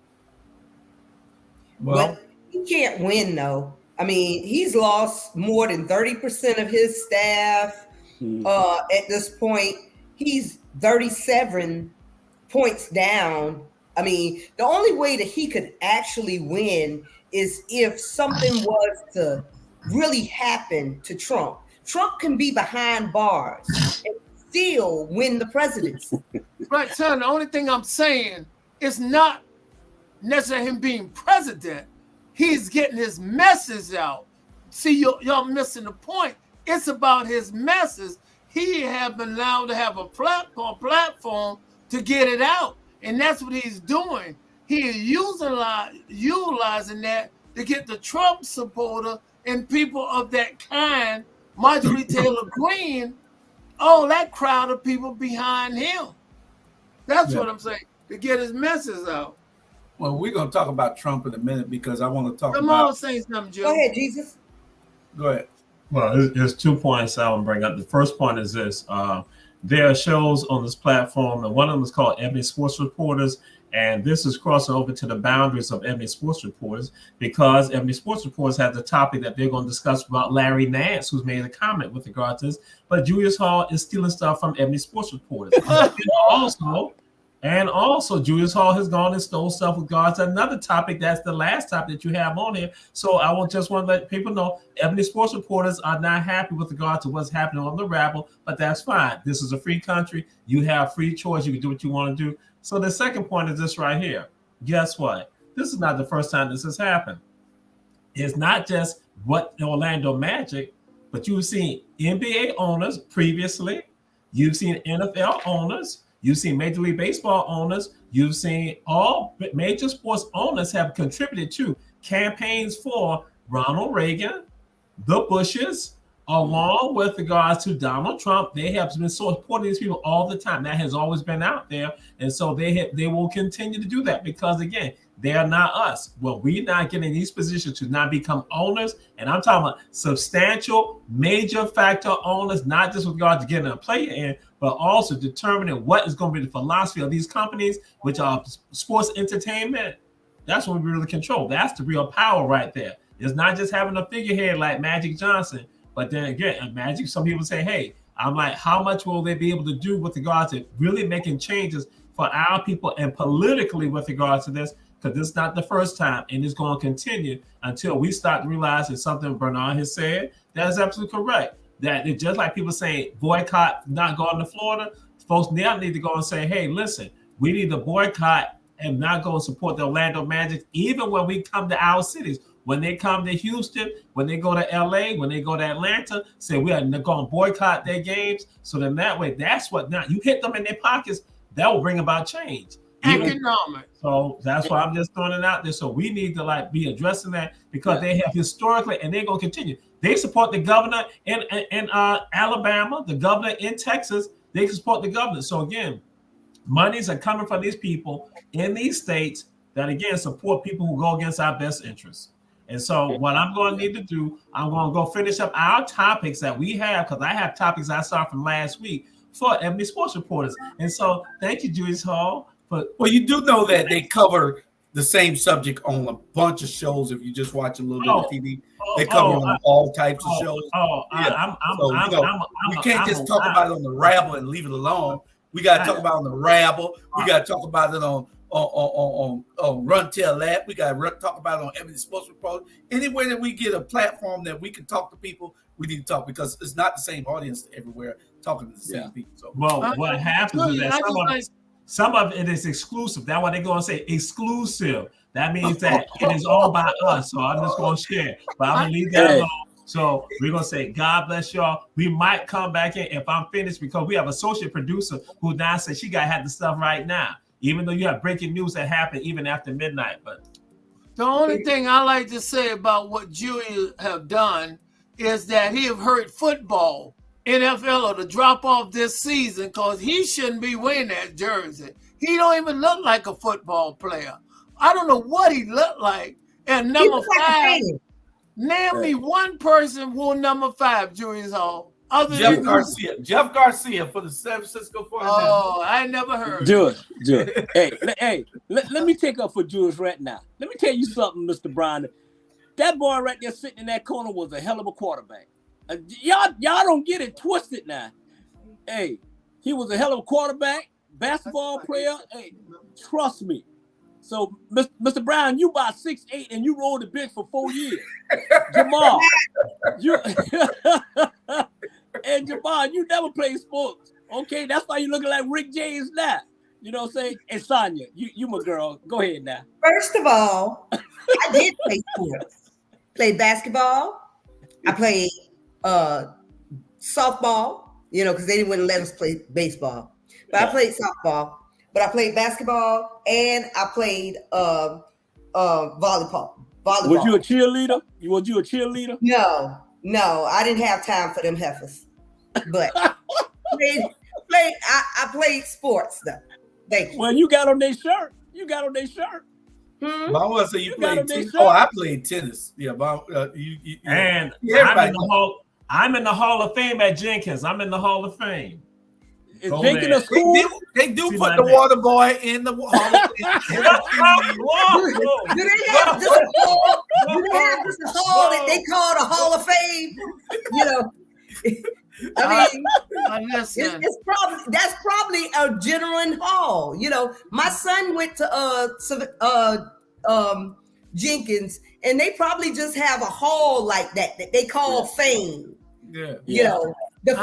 Well, he can't win though. I mean, he's lost more than 30% of his staff. At this point, he's 37 points down. I mean, the only way that he could actually win is if something was to really happen to Trump. Trump can be behind bars and still win the presidency. Right, son. The only thing I'm saying is not necessarily him being president. He's getting his message out. See, y'all missing the point. It's about his message. He has been allowed to have a platform to get it out. And that's what he's doing. He is utilizing that to get the Trump supporter and people of that kind, Marjorie Taylor Greene, all that crowd of people behind him. That's what I'm saying, to get his message out. Well, we're going to talk about Trump in a minute because I want to talk Come about... on, say something, Joe. Go ahead, Jesus. Go ahead. Well, there's 2 points I want to bring up. The first point is this. There are shows on this platform, and one of them is called Ebony Sports Reporters, And this is crossing over to the boundaries of Ebony Sports Reporters, because Ebony Sports Reporters has the topic that they're going to discuss about Larry Nance, who's made a comment with regard to this. But Julius Hall is stealing stuff from Ebony Sports Reporters. And also, Julius Hall has gone and stole stuff with regards to another topic. That's the last topic that you have on here. So I want to let people know, Ebony Sports Reporters are not happy with regard to what's happening on the Rabble, but that's fine. This is a free country. You have free choice. You can do what you want to do. So the second point is this right here. Guess what? This is not the first time this has happened. It's not just what the Orlando Magic, but you've seen NBA owners previously. You've seen NFL owners. You've seen Major League Baseball owners. You've seen all major sports owners have contributed to campaigns for Ronald Reagan, the Bushes, along with regards to Donald Trump. They have been supporting these people all the time. That has always been out there. And so they will continue to do that because, again, they are not us. Well, we're not getting these positions to not become owners. And I'm talking about substantial, major factor owners, not just with regard to getting a player in, but also determining what is going to be the philosophy of these companies, which are sports entertainment. That's what we really control. That's the real power right there. It's not just having a figurehead like Magic Johnson. But then again, Magic, some people say, hey, I'm like, how much will they be able to do with regard to really making changes for our people and politically with regard to this? Because this is not the first time, and it's going to continue until we start realizing something Bernard has said. That is absolutely correct. That it's just like people saying boycott not going to Florida. Folks now need to go and say, hey, listen, we need to boycott and not go and support the Orlando Magic, even when we come to our cities. When they come to Houston, when they go to LA, when they go to Atlanta, say we are going to boycott their games. So then that way, that's what now you hit them in their pockets, that will bring about change. Economic. So that's why I'm just throwing it out there. So we need to be addressing that because they have historically, and they're going to continue. They support the governor in Alabama, the governor in Texas. They support the governor. So again, monies are coming from these people in these states that again support people who go against our best interests. And so what I'm going to need to do, I'm going to go finish up our topics that we have, because I have topics I saw from last week for Ebony Sports Reporters. And so thank you, Julius Hall. Well, you do know that they cover the same subject on a bunch of shows. If you just watch a little bit of TV, they cover on all types of shows. We can't just talk about it on the Rabble and leave it alone. We got to talk about it on the Rabble. We got to talk about it on Run Tell That. We got to talk about it on Ebony Sports Report. Anywhere that we get a platform that we can talk to people, we need to talk, because it's not the same audience everywhere talking to the same people. So, what happens is that some of it is exclusive. That's why they're going to say exclusive. That means that it is all by us. So I'm just going to share. But I'm going to leave that alone. So we're going to say, God bless y'all. We might come back in if I'm finished, because we have an associate producer who now says she got to have the stuff right now, even though you have breaking news that happened even after midnight. But the only thing I like to say about what Julius have done is that he have hurt football, NFL, or the drop off this season, because he shouldn't be wearing that jersey. He don't even look like a football player. I don't know what he looked like. And number 5, name me one person who number 5, Julius Hall. Jeff Garcia for the San Francisco 49ers. Oh, I never heard. Julius. Hey, let me take up for Julius right now. Let me tell you something, Mr. Brown. That boy right there sitting in that corner was a hell of a quarterback. Y'all don't get it twisted now. Hey, he was a hell of a quarterback, basketball player. Hey, trust me. So, Mr. Brown, you about 6'8" and you rolled the bench for 4 years. Jamal, Jamal, you never played sports. Okay, that's why you're looking like Rick James now. You know what I'm saying? And Sonya, you my girl. Go ahead now. First of all, I did play sports. Played basketball. I played softball, because they didn't let us play baseball. But I played softball. But I played basketball and I played volleyball. Was you a cheerleader? Was you a cheerleader? No, I didn't have time for them heifers. But I played sports though. Thank you. Well, you got on their shirt. I want to say you played tennis. Oh, I played tennis. Yeah, I'm in the Hall of Fame at Jenkins. I'm in the Hall of Fame. Is drinking a school? They do put the water boy in the hall. Do they have this hall? Do they have this hall that they call the Hall of Fame? You know, I mean, it's probably that's probably a genuine hall. You know, my son went to Jenkins, and they probably just have a hall like that they call Fame. Yeah, you know. The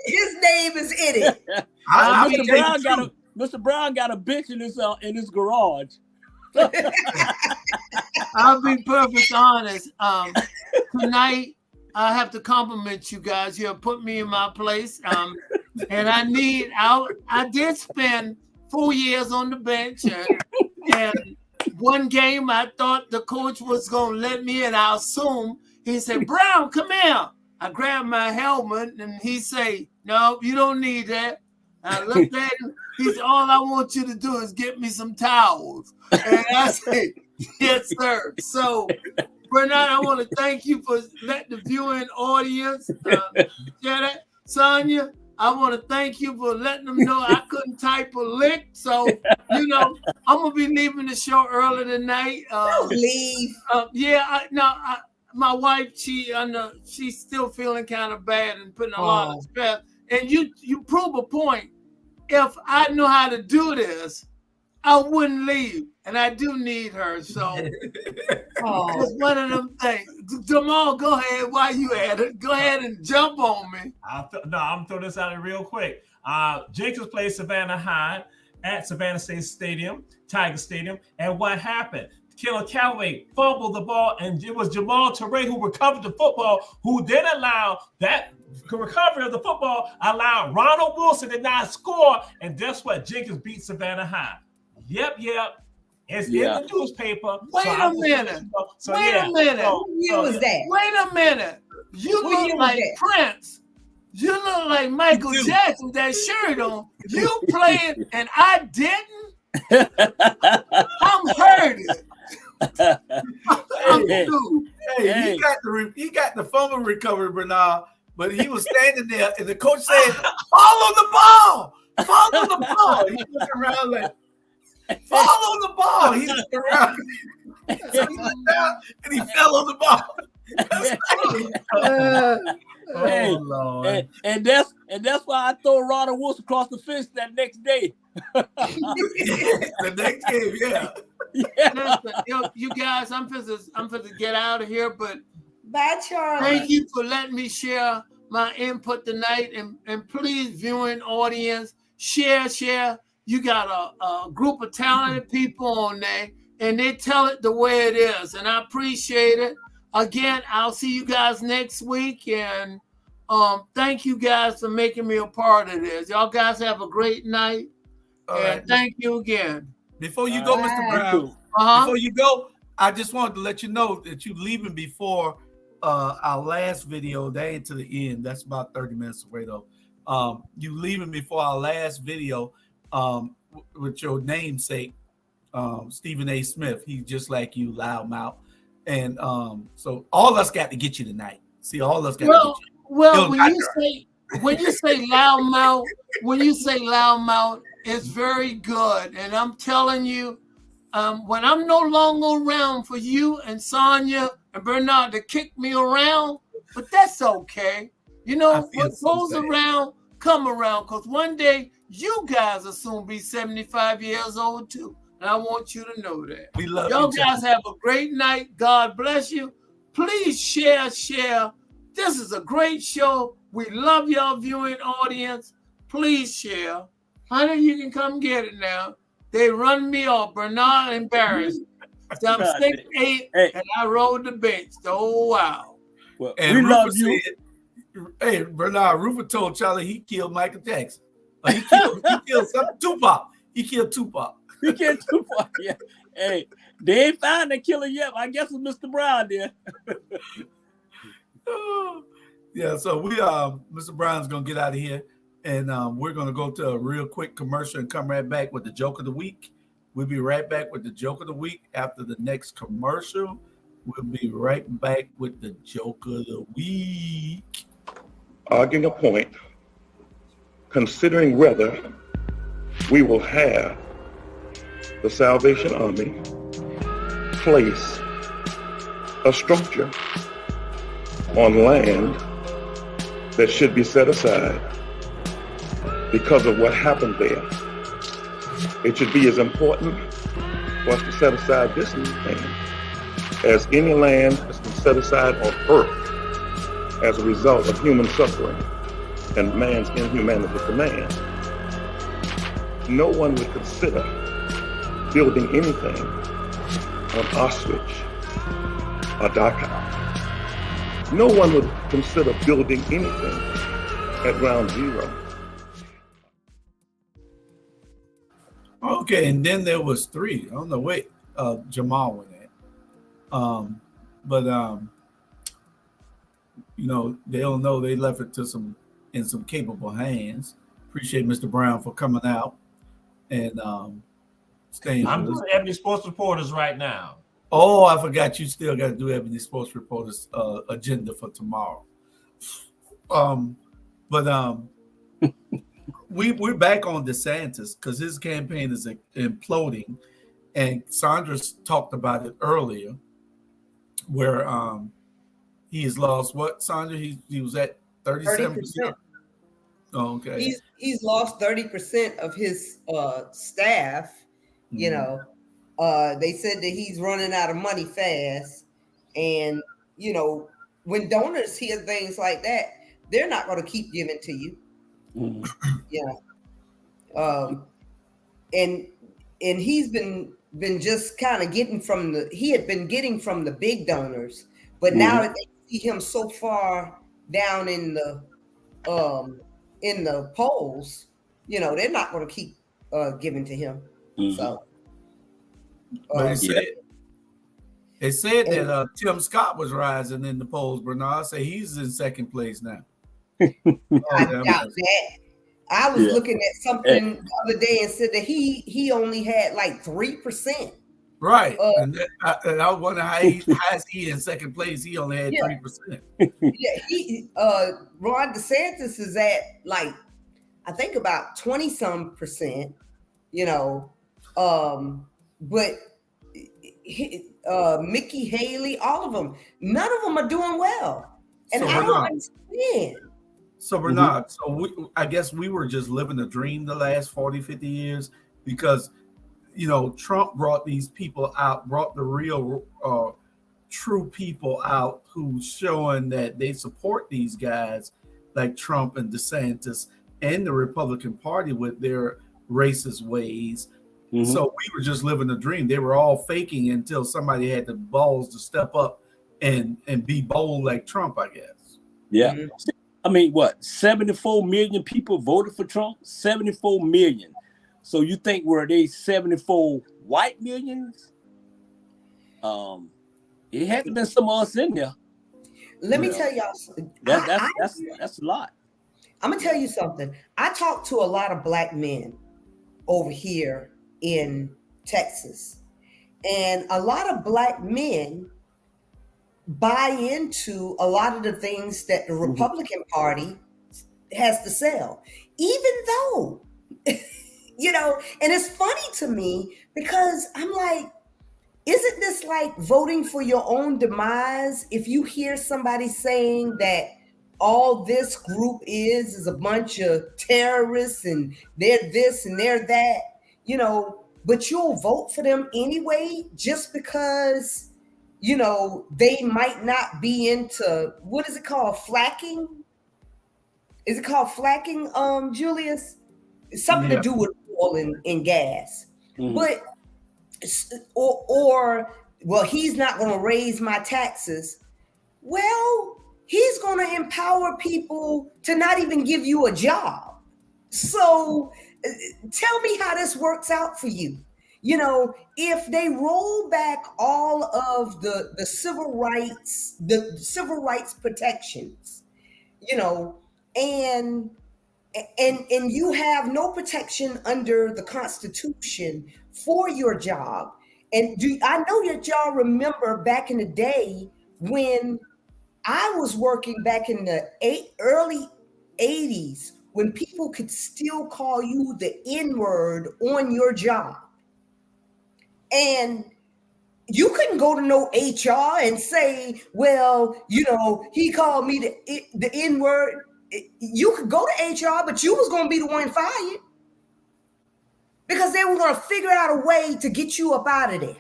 his name is in it. Mr. Brown got a bench in his garage. I'll be perfect honest. Tonight I have to compliment you guys. You have put me in my place. And I did spend 4 years on the bench, and one game I thought the coach was gonna let me in. I assume he said, "Brown, come here." I grabbed my helmet and he say, "No, you don't need that." I looked at him. He said, "All I want you to do is get me some towels." And I said, "Yes, sir." So, Bernard, I want to thank you for letting the viewing audience share that. Sonia, I want to thank you for letting them know I couldn't type a lick. So, I'm going to be leaving the show early tonight. Don't leave. My wife, she's still feeling kind of bad and putting a lot of stress. And you prove a point. If I know how to do this, I wouldn't leave. And I do need her. So it's one of them things. Jamal, go ahead while you at it. Go ahead and jump on me. I'm going to throw this out real quick. Jenkins played Savannah High at Savannah State Stadium, Tiger Stadium. And what happened? Killer Callaway fumbled the ball, and it was Jamal Toure who recovered the football, who then allowed that recovery of the football, allowed Ronald Wilson to not score, and guess what? Jenkins beat Savannah High. Yep. It's in the newspaper. Wait a minute. Wait a minute. Who was that? Wait a minute. You look like Prince. You look like Michael Jackson, that shirt on. You playing and I didn't? I'm hurting. He got the fumble recovery, Bernard, but he was standing there and the coach said, "Follow the ball! Follow the ball!" He looked around like, "Follow the ball!" He looked around. So he looked down and he fell on the ball. Lord. And that's why I throw Ronald Wilson across the fence that next day. The next game, yeah. Listen, you guys, I'm finna get out of here, but bye, Charlie. Thank you for letting me share my input tonight, and please, viewing audience, share. You got a group of talented people on there, and they tell it the way it is, and I appreciate it. Again, I'll see you guys next week, and thank you guys for making me a part of this. Y'all guys have a great night, and thank you again. Before you go, Mr. Brown, before you go, I just wanted to let you know that you're leaving before our last video. That ain't to the end. That's about 30 minutes away, though. You leaving before our last video with your namesake, Stephen A. Smith. He's just like you, loudmouth. And so all of us got to get you tonight. See, all of us got to get you. Well, when you say loudmouth, it's very good. And I'm telling you, when I'm no longer around for you and Sonia and Bernard to kick me around, but that's okay. You know, what goes around, come around. Because one day, you guys will soon be 75 years old too. And I want you to know that. We love y'all you. Guys have a great night. God bless you. Please share. This is a great show. We love y'all viewing audience. Please share. Honey, you can come get it now. They run me off. Bernard embarrassed. So I'm 6'8", and I rode the bench the whole while. Well, we love you. Hey, Bernard, Rufus told Charlie he killed Michael Jackson. He killed Tupac. He killed Tupac. Yeah. Hey, they ain't found the killer yet. I guess it's Mr. Brown there. Yeah, so we Mr. Brown's gonna get out of here, and we're gonna go to a real quick commercial and come right back with the joke of the week. We'll be right back with the joke of the week after the next commercial. We'll be right back with the joke of the week. Arguing a point considering whether we will have the Salvation Army place a structure on land that should be set aside because of what happened there. It should be as important for us to set aside this land as any land that's been set aside on earth as a result of human suffering and man's inhumanity to man. No one would consider building anything on Auschwitz or Dachau. No one would consider building anything at ground zero. Okay, and then there was 3. I don't know where Jamal went at. You know, they don't know they left it to some capable hands. Appreciate Mr. Brown for coming out and staying. I'm doing Ebony Sports Reporters right now. Oh, I forgot you still got to do Ebony Sports Reporters agenda for tomorrow. We're back on DeSantis because his campaign is imploding, and Sandra's talked about it earlier, where he has lost what, Sandra? He was at 37%. Oh, okay. He's lost 30% of his staff. Mm-hmm. You know, they said that he's running out of money fast, and you know, when donors hear things like that, they're not going to keep giving to you. Mm-hmm. Yeah. And he's been just kind of getting from he had been getting from the big donors, but mm-hmm. now that they see him so far down in the polls, you know, they're not going to keep giving to him. Mm-hmm. So they said that Tim Scott was rising in the polls. Bernard said he's in second place now. I doubt that. I was looking at something the other day and said that he only had like 3%. Right. And I was wondering how is he in second place? He only had 3%. Ron DeSantis is at like, I think about 20-some%, you know, but Mickey Haley, all of them, none of them are doing well. And I don't understand. So Bernard, I guess we were just living a dream the last 40, 50 years because, you know, Trump brought these people out, brought the real true people out who's showing that they support these guys like Trump and DeSantis and the Republican Party with their racist ways. Mm-hmm. So we were just living a dream. They were all faking until somebody had the balls to step up and be bold like Trump, I guess. Yeah. Mm-hmm. I mean, what, 74 million people voted for Trump? 74 million. So you think were they 74 white millions? It had to be some of us in there. Let me tell y'all something. That's a lot. I'm gonna tell you something. I talked to a lot of black men over here in Texas, and a lot of black men buy into a lot of the things that the Republican Party has to sell, even though, you know, and it's funny to me because I'm like, isn't this like voting for your own demise? If you hear somebody saying that all this group is a bunch of terrorists and they're this and they're that, you know, but you'll vote for them anyway, just because, you know, they might not be into, what is it called? Flacking? Is it called flacking, Julius? It's something to do with oil and gas. Mm-hmm. But, well, he's not going to raise my taxes. Well, he's going to empower people to not even give you a job. So tell me how this works out for you. You know, if they roll back all of the civil rights protections, you know, and you have no protection under the Constitution for your job. And I know that y'all remember back in the day when I was working back in the early 80s when people could still call you the N-word on your job. And you couldn't go to no HR and say, well, you know, he called me the N-word. You could go to HR, but you was going to be the one fired because they were going to figure out a way to get you up out of there.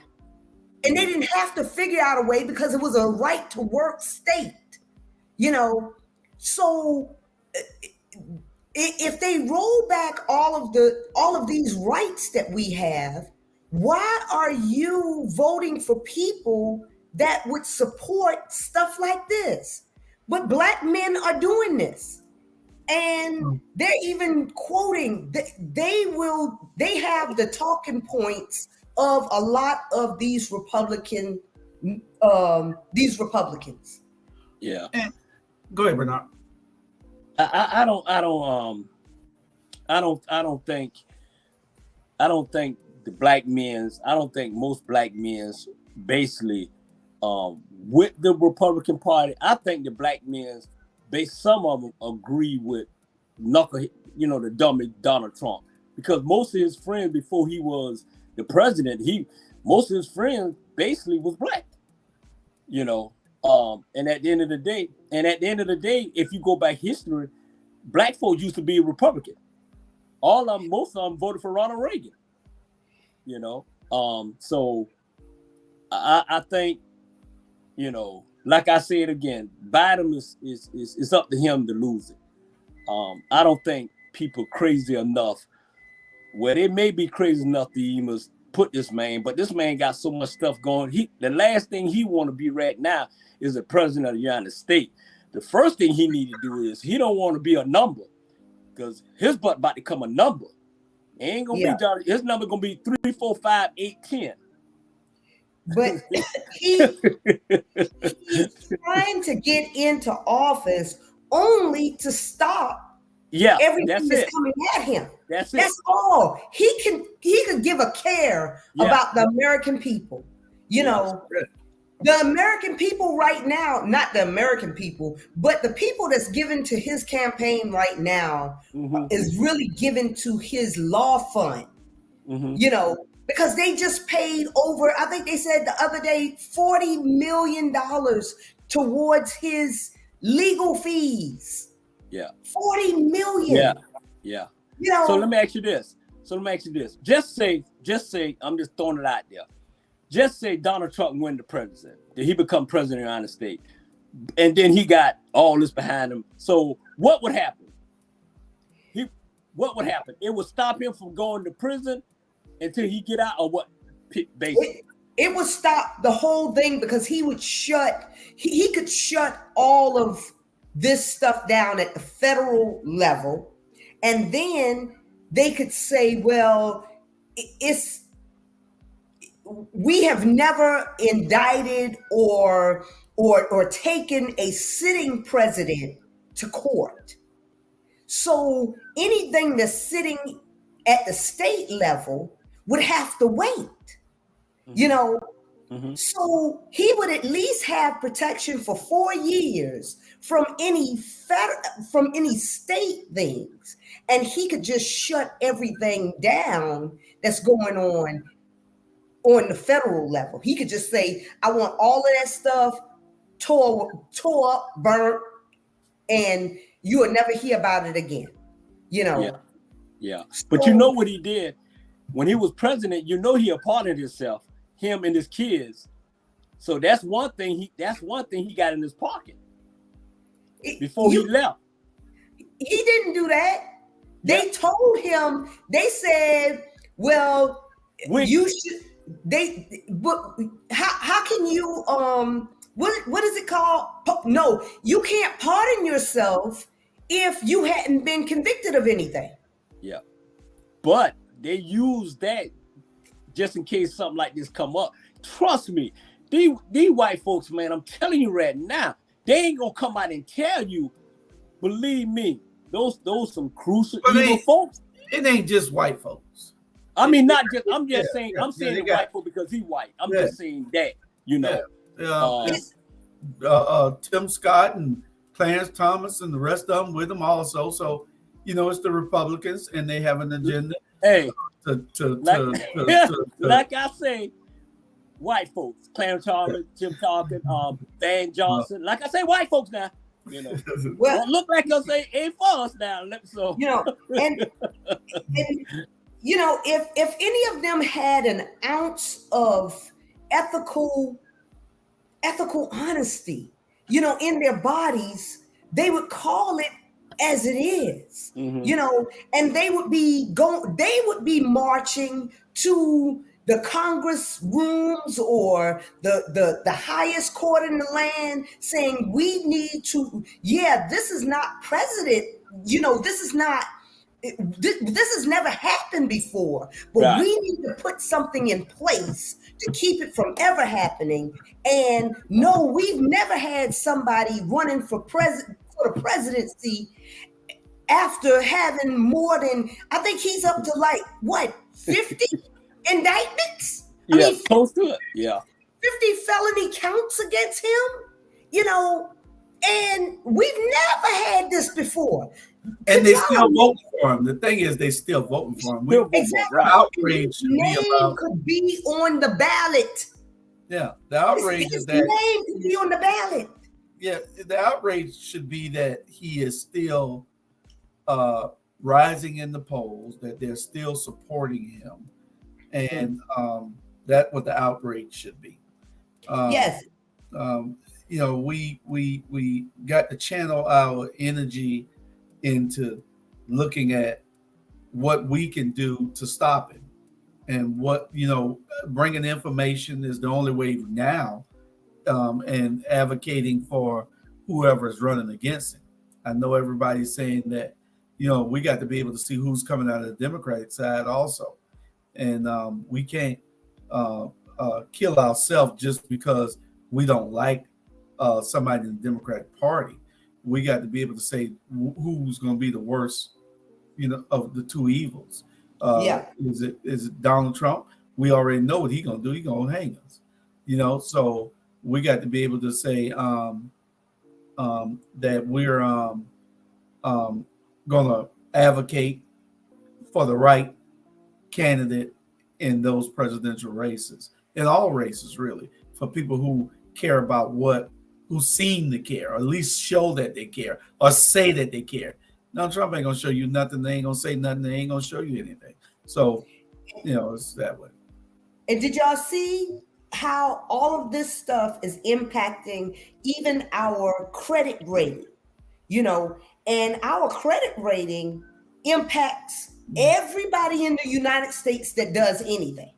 And they didn't have to figure out a way because it was a right to work state, you know. So if they roll back all of these rights that we have, why are you voting for people that would support stuff like this? But Black men are doing this. And they're even quoting, they have the talking points of a lot of these Republicans. Yeah. Go ahead, Bernard. I don't think the black men's, I don't think most black men's basically with the Republican Party. I think the black men's, some of them agree with the dummy Donald Trump, because most of his friends before he was the president, most of his friends basically was black, you know. And at the end of the day, if you go back history, black folks used to be a Republican. Most of them voted for Ronald Reagan, you know. So I think, you know, like I said again, Biden is up to him to lose it. I don't think people crazy enough. Well, they may be crazy enough to even put this man, but this man got so much stuff going. The last thing he want to be right now is the president of the United States. The first thing he need to do is he don't want to be a number, because his butt about to come a number. It ain't gonna be his number gonna be 3, 4, 5, 8, 10. But he's trying to get into office only to stop everything that's coming at him. That's all. He could give a care about the American people. You know, the American people right now, not the American people, but the people that's given to his campaign right now is really given to his law fund. You know, because they just paid over, I think they said the other day, $40 million towards his legal fees. Yeah. 40 million. Yeah. You know, so let me ask you this. Just say, I'm just throwing it out there. Just say Donald Trump win the presidency. Did he become president of the United States? And then he got all this behind him. So what would happen? What would happen? It would stop him from going to prison until he get out, or what? Basically, it would stop the whole thing, because he would he could shut all of this stuff down at the federal level, and then they could say, well, we have never indicted or taken a sitting president to court. So anything that's sitting at the state level would have to wait, you know. So he would at least have protection for 4 years from any state things, and he could just shut everything down that's going on the federal level. He could just say, I want all of that stuff tore up, burnt, and you will never hear about it again, you know. Yeah. But you know what he did when he was president? You know, he appointed himself, him and his kids. So that's one thing he got in his pocket before he left. He didn't do that. They told him, they said, well, you should, how can you, what is it called? No, you can't pardon yourself if you hadn't been convicted of anything. Yeah. But they use that just in case something like this come up. Trust me, these white folks, man, I'm telling you right now, they ain't gonna come out and tell you. Believe me, those some crucial evil folks. It ain't just white folks. I mean, not just. I'm just saying. I'm saying the white folk because he white. I'm just saying that, you know. Tim Scott and Clarence Thomas and the rest of them with him also. So it's the Republicans, and they have an agenda. Hey, Like I say, white folks, Clarence Harmon, Jim Talkin, Van Johnson. Like I say, white folks now. Well, look like us ain't for us now. So and if any of them had an ounce of ethical honesty, in their bodies, they would call it as it is, and they would be marching to the Congress rooms or the highest court in the land, saying we need to. This is not president. This is not. This has never happened before, but we need to put something in place to keep it from ever happening. And no, we've never had somebody running for the presidency after having more than, I think he's up to 50 indictments? Close to it. Yeah. 50 felony counts against him, and we've never had this before. And they still voting for him. The thing is, they still voting for him. Exactly. Outrage should name could be on the ballot. Yeah, the outrage is that his name could be on the ballot. Yeah, the outrage should be that he is still rising in the polls, that they're still supporting him, and that's what the outrage should be. Yes. We got to channel our energy into looking at what we can do to stop him, and what bringing information is the only way now, and advocating for whoever is running against him. I know everybody's saying that we got to be able to see who's coming out of the Democratic side also, and we can't kill ourselves just because we don't like somebody in the Democratic Party. We got to be able to say who's going to be the worst, of the two evils. Is it Donald Trump? We already know what he's going to do. He's going to hang us. So we got to be able to say that we're going to advocate for the right candidate in those presidential races, in all races, really, for people who care about who seem to care, or at least show that they care, or say that they care. Now, Trump ain't gonna show you nothing. They ain't gonna say nothing. They ain't gonna show you anything. So, it's that way. And did y'all see how all of this stuff is impacting even our credit rating? And our credit rating impacts everybody in the United States that does anything.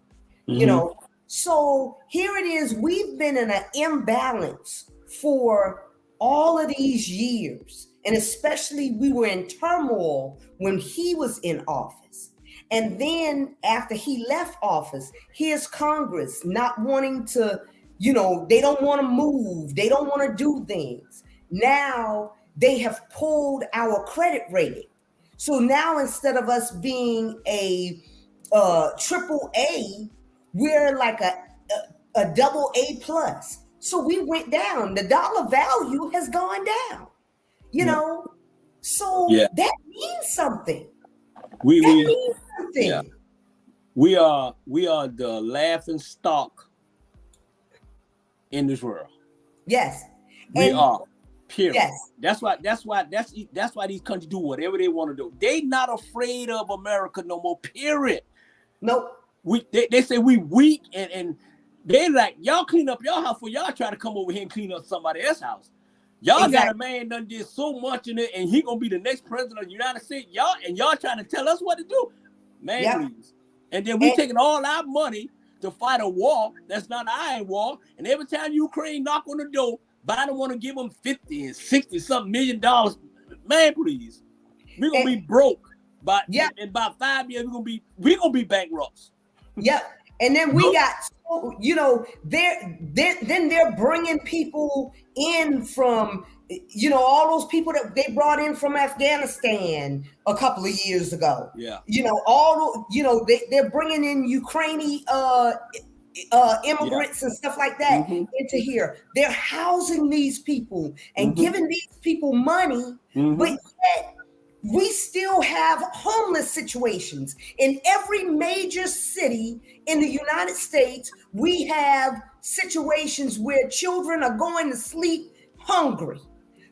So here it is. We've been in an imbalance for all of these years. And especially we were in turmoil when he was in office. And then after he left office, here's Congress not wanting to, they don't want to move. They don't want to do things. Now they have pulled our credit rating. So now instead of us being a triple A, we're like a double A plus. So we went down. The dollar value has gone down. So that means something. We are the laughing stock in this world. Yes, we are. Period. Yes. That's why these countries do whatever they want to do. They not afraid of America no more. Period. Nope. They say we weak and they like, y'all clean up your house for y'all try to come over here and clean up somebody else's house. Y'all got a man done did so much in it, and he gonna be the next president of the United States. Y'all trying to tell us what to do, man. Please. And then we taking all our money to fight a war that's not an iron war. And every time Ukraine knock on the door, Biden want to give them $50 and $60 something $million. Man, please, we're gonna be broke. But in about 5 years, we're gonna be bankrupts. Yep. And then we got, they're bringing people in from, all those people that they brought in from Afghanistan a couple of years ago. Yeah. They're bringing in Ukrainian immigrants and stuff like that into here. They're housing these people and giving these people money, but yet we still have homeless situations. In every major city in the United States, we have situations where children are going to sleep hungry.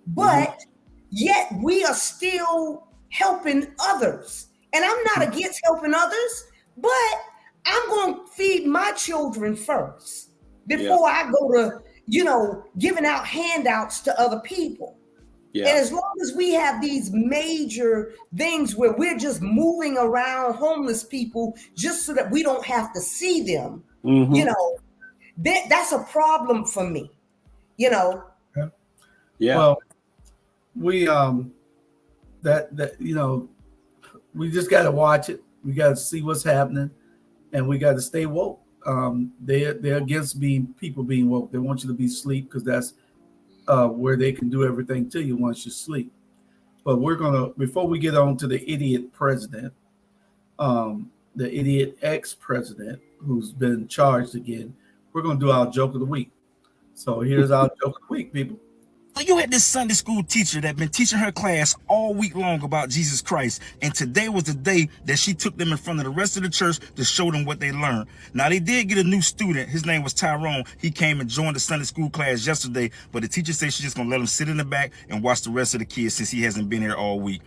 But yet we are still helping others. And I'm not against helping others, but I'm going to feed my children first before I go to, giving out handouts to other people. And as long as we have these major things where we're just moving around homeless people just so that we don't have to see them, that's a problem for me, Well, we we just got to watch it. We got to see what's happening, and we got to stay woke. They're against people being woke. They want you to be asleep because that's where they can do everything to you once you sleep. But before we get on to the idiot president, the idiot ex-president who's been charged again, we're gonna do our joke of the week. So here's our joke of the week, people. So you had this Sunday school teacher that been teaching her class all week long about Jesus Christ, and today was the day that she took them in front of the rest of the church to show them what they learned. Now, they did get a new student. His name was Tyrone. He came and joined the Sunday school class yesterday, but the teacher said she's just gonna let him sit in the back and watch the rest of the kids since he hasn't been here all week.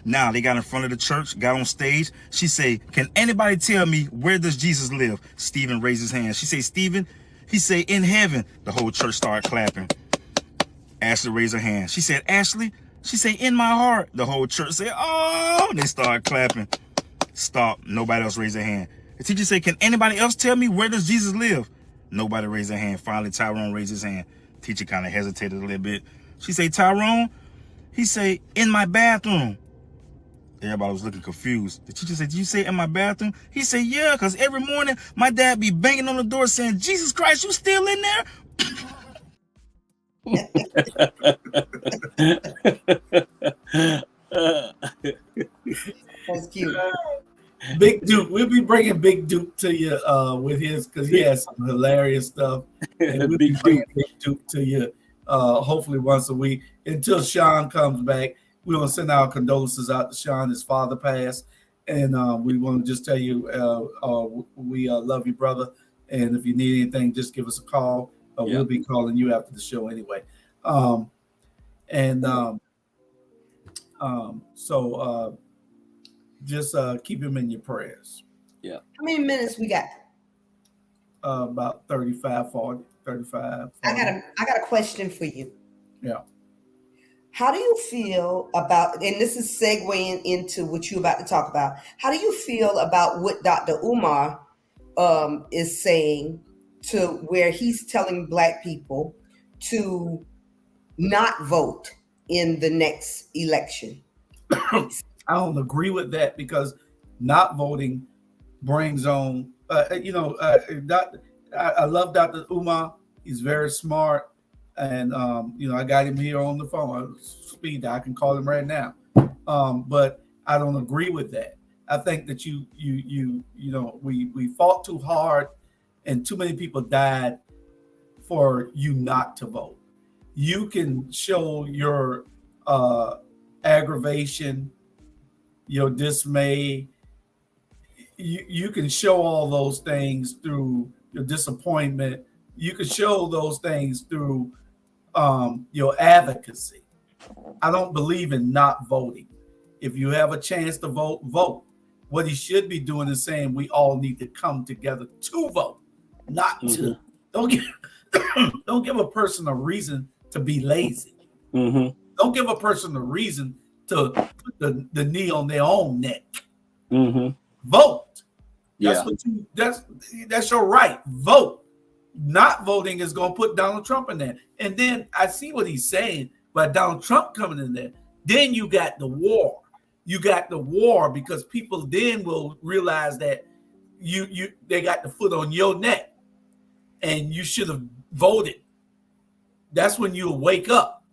Now, they got in front of the church, got on stage. She say, "Can anybody tell me where does Jesus live?" Stephen raised his hand. She say, "Stephen?" He say, "In heaven." The whole church started clapping. Ashley raised her hand. She said, "Ashley?" She said, "In my heart." The whole church said, "Oh!" They started clapping. Stop. Nobody else raised their hand. The teacher said, "Can anybody else tell me where does Jesus live?" Nobody raised their hand. Finally, Tyrone raised his hand. Teacher kind of hesitated a little bit. She said, "Tyrone?" He said, "In my bathroom." Everybody was looking confused. The teacher said, "Did you say in my bathroom?" He said, "Yeah, because every morning my dad be banging on the door saying, 'Jesus Christ, you still in there?'" That's cute. Big Duke, we'll be bringing Big Duke to you with his, because he has some hilarious stuff. And we'll be bringing Big Duke to you hopefully once a week until Sean comes back. We want to send our condolences out to Sean. His father passed, and we want to just tell you we love you, brother. And if you need anything, just give us a call. We'll be calling you after the show anyway. So just keep him in your prayers. How many minutes we got? About 35, 40. I got a question for you. Yeah. How do you feel about, and this is segueing into what you're about to talk about, how do you feel about what Dr. Umar is saying, to where he's telling Black people to not vote in the next election? I don't agree with that, because not voting brings on, I love Dr. Umar. He's very smart. And, I got him here on the phone. Speed, I can call him right now. But I don't agree with that. I think that we fought too hard and too many people died for you not to vote. You can show your aggravation, your dismay. You can show all those things through your disappointment. You can show those things through your advocacy. I don't believe in not voting. If you have a chance to vote, vote. What he should be doing is saying we all need to come together to vote, not to. Don't give a person a reason to be lazy. Don't give a person a reason to put the knee on their own neck. Vote. That's your right. Vote. Not voting is going to put Donald Trump in there. And then I see what he's saying, but Donald Trump coming in there. Then you got the war. You got the war because people then will realize that they got the foot on your neck and you should have voted. That's when you'll wake up,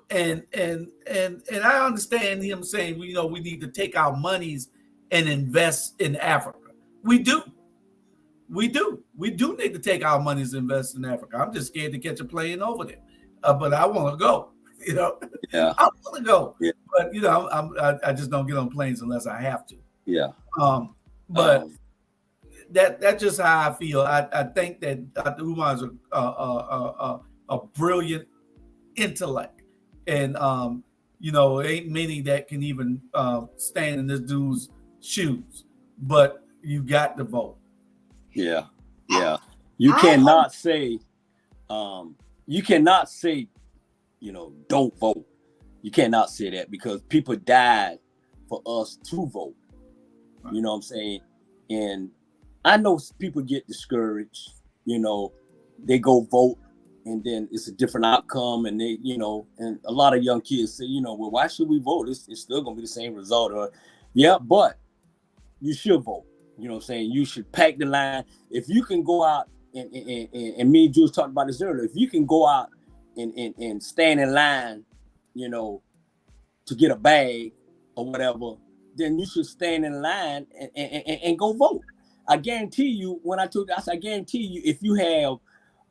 and I understand him saying, we need to take our monies and invest in Africa. We do need to take our monies and invest in Africa. I'm just scared to catch a plane over there, but I want to go. You know, Yeah. I want to go, Yeah. but you know, I just don't get on planes unless I have to. Yeah. But that's just how I feel. I think that Dr. Umar is a brilliant intellect, and you know, ain't many that can even stand in this dude's shoes. But you got to vote. Yeah, yeah. You cannot say, you know, don't vote. You cannot say that because people died for us to vote. Right. You know what I'm saying? And I know people get discouraged. You know, they go vote, and then it's a different outcome, and they, you know, and a lot of young kids say, you know, well, why should we vote? It's still gonna be the same result. Or, yeah, but you should vote. You know what I'm saying? You should pack the line. If you can go out and me and Jules talked about this earlier. If you can go out and stand in line, you know, to get a bag or whatever, then you should stand in line and go vote. I guarantee you, when I told you, I guarantee you, if you have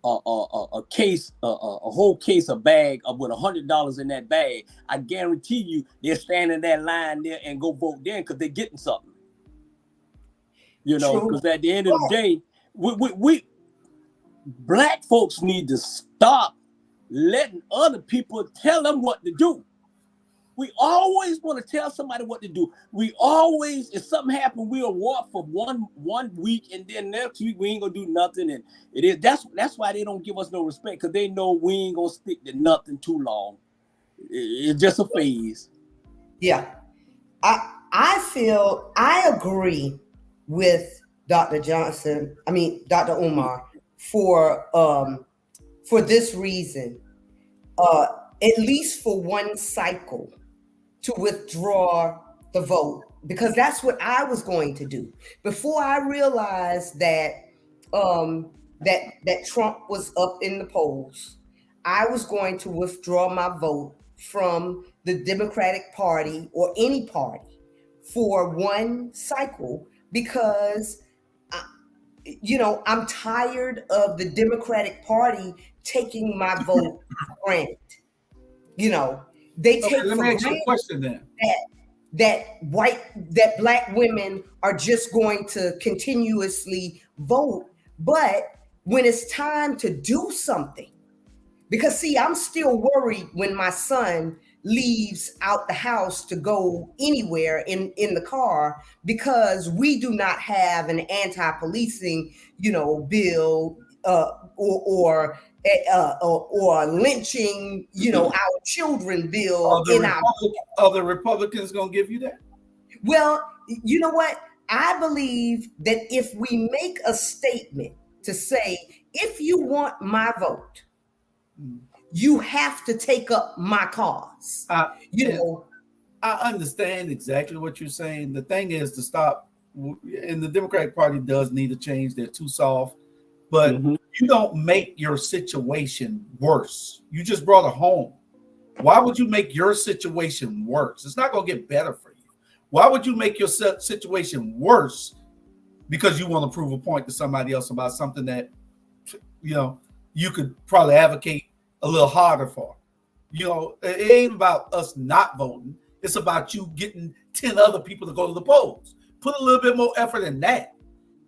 a case, a whole case of bag of with $100 in that bag, I guarantee you they're standing in that line there and go vote there because they're getting something. You know, because at the end of the day, we black folks need to stop letting other people tell them what to do. We always want to tell somebody what to do. We always, if something happens, we'll walk for one week, and then next week we ain't gonna do nothing. And it is that's why they don't give us no respect, because they know we ain't gonna stick to nothing too long. It's just a phase. Yeah, I agree with Dr. Umar for this reason, at least for one cycle, to withdraw the vote, because that's what I was going to do before I realized that that Trump was up in the polls. I was going to withdraw my vote from the Democratic Party or any party for one cycle, because you know, I'm tired of the Democratic Party taking my vote for granted. You know, they take let me ask you a question then. that black women are just going to continuously vote. But when it's time to do something, because see, I'm still worried when my son leaves out the house to go anywhere in the car, because we do not have an anti-policing, you know, bill or lynching, you know, our children bill. Are the Republicans gonna give you that? Well, you know what? I believe that if we make a statement to say, if you want my vote, you have to take up my cause. You know, I understand exactly what you're saying. The thing is to stop, and the Democratic Party does need to change. They're too soft, but you don't make your situation worse. You just brought it home. Why would you make your situation worse? It's not going to get better for you. Why would you make your situation worse because you want to prove a point to somebody else about something that, you know, you could probably advocate a little harder for? You know, it ain't about us not voting. It's about you getting 10 other people to go to the polls. Put a little bit more effort in that.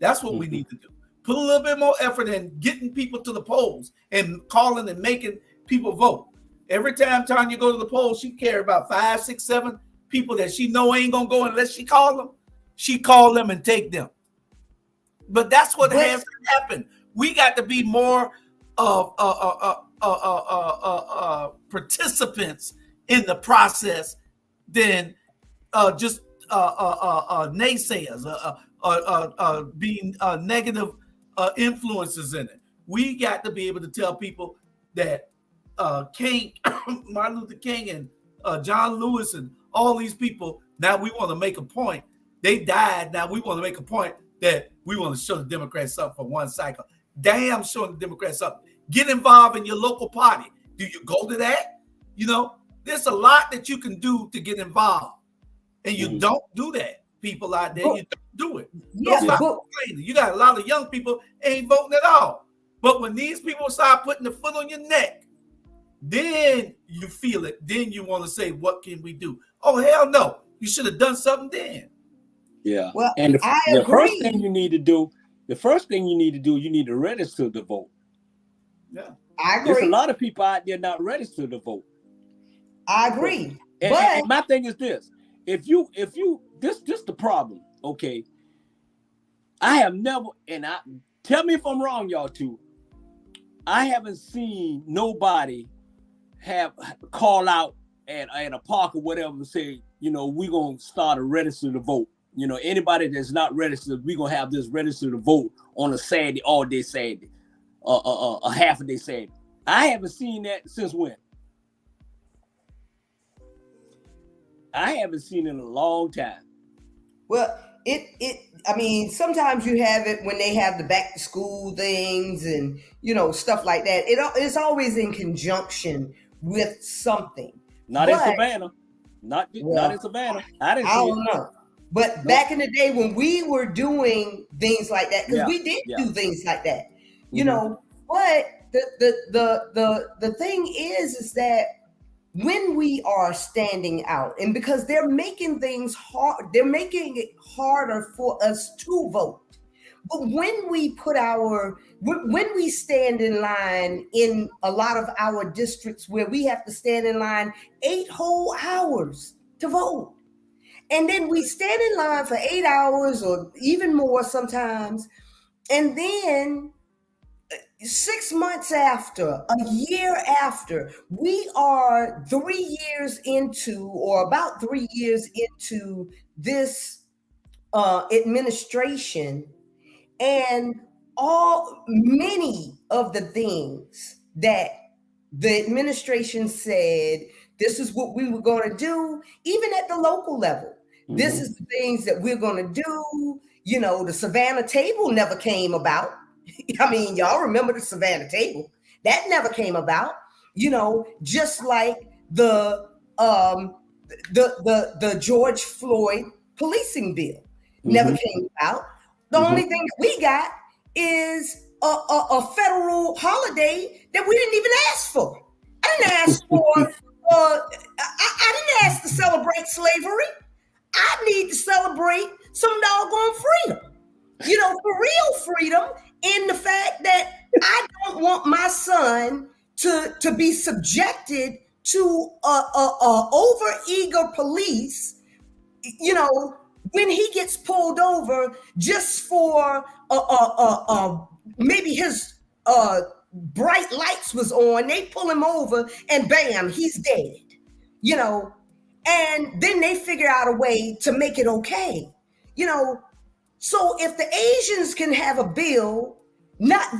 That's what we need to do. Put a little bit more effort in getting people to the polls and calling and making people vote. Every time Tanya go to the polls, she carry about 5, 6, 7 people that she know ain't gonna go unless she call them. She call them and take them. But that's what has to happen. We got to be more participants in the process than just naysayers, being negative influences in it. We got to be able to tell people that Martin Luther King and John Lewis and all these people, now we want to make a point. They died. Now we want to make a point that we want to show the Democrats something for one cycle. Damn, showing the Democrats something. Get involved in your local party. Do you go to that? You know, there's a lot that you can do to get involved. And you don't do that. People out there, you don't do it. Don't stop complaining. You got a lot of young people ain't voting at all. But when these people start putting the foot on your neck, then you feel it. Then you want to say, what can we do? Oh, hell no. You should have done something then. Yeah. Well, And I the agree. first thing you need to do, you need to register to vote. Yeah. I agree. There's a lot of people out there not registered to vote. I agree. And my thing is this: if you this the problem. Okay, I have never, and I tell me if I'm wrong, y'all too. I haven't seen nobody have call out at a park or whatever and say, we're gonna start a register to vote. Anybody that's not registered, we're gonna have this register to vote on a Saturday, all day Saturday, a half a day Saturday. I haven't seen that since when? I haven't seen it in a long time. Well, I mean, sometimes you have it when they have the back to school things and, stuff like that. It's always in conjunction with something. Not in Savannah. Not in Savannah. I don't know. But back in the day when we were doing things like that, because we did do things like that, but the thing is that when we are standing out, and because they're making things hard, they're making it harder for us to vote. But when we when we stand in line in a lot of our districts where we have to stand in line 8 whole hours to vote, and then we stand in line for 8 hours or even more sometimes, and then 6 months after, a year after, we are 3 years into, or about 3 years into this administration, and many of the things that the administration said, this is what we were going to do, even at the local level. This is the things that we're going to do. The Savannah table never came about. I mean, y'all remember the Savannah table? That never came about. Just like the George Floyd policing bill never came about. The only thing that we got is a federal holiday that we didn't even ask for. I didn't ask for. I didn't ask to celebrate slavery. I need to celebrate some doggone freedom. For real freedom, in the fact that I don't want my son to be subjected to a over-eager police, when he gets pulled over just for maybe his bright lights was on, they pull him over and bam, he's dead, and then they figure out a way to make it okay, So if the Asians can have a bill, not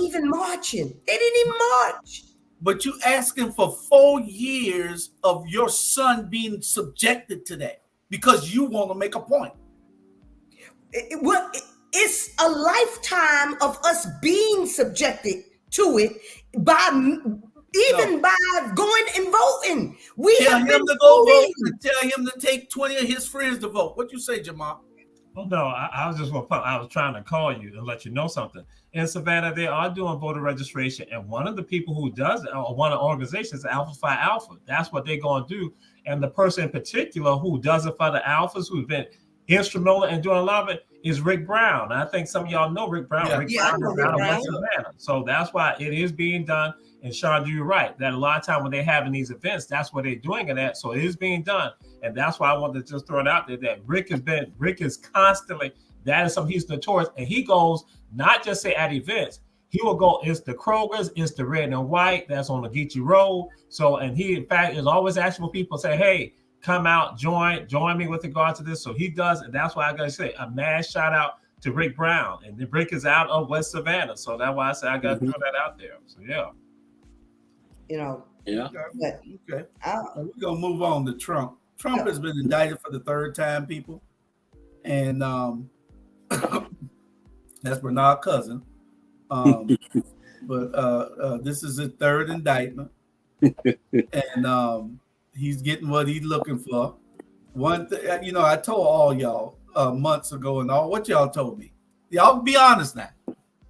even marching, they didn't even march. But you asking for 4 years of your son being subjected to that because you want to make a point. It's a lifetime of us being subjected to it by going and voting. Tell him to go vote and tell him to take 20 of his friends to vote. What you say, Jamal? Well, no, I was trying to call you and let you know something. In Savannah, they are doing voter registration, and one of the people who does it, or one of the organizations, Alpha Phi Alpha, that's what they're going to do. And the person in particular who does it for the Alphas, who's been instrumental in doing a lot of it, is Rick Brown. I think some of y'all know Rick Brown. Rick Brown is out of West Savannah. So that's why it is being done. And Sean, you're right that a lot of time when they're having these events, that's what they're doing it at. So it is being done. And that's why I wanted to just throw it out there that Rick is constantly, that is something he's notorious. And he goes, not just say at events, he will go, it's the Kroger's, it's the red and white, that's on the Geechee Road. So, and he in fact is always asking for people to say, hey, come out, join me with regard to this. So he does, and that's why I gotta say a mass shout out to Rick Brown. And Rick is out of West Savannah. So that's why I say I gotta throw that out there. So yeah. Yeah. Okay. We're gonna move on to Trump. Trump has been indicted for the 3rd time, people. And that's Bernard's cousin. But this is his 3rd indictment. And he's getting what he's looking for. One thing, I told all y'all months ago and all what y'all told me. Y'all be honest now.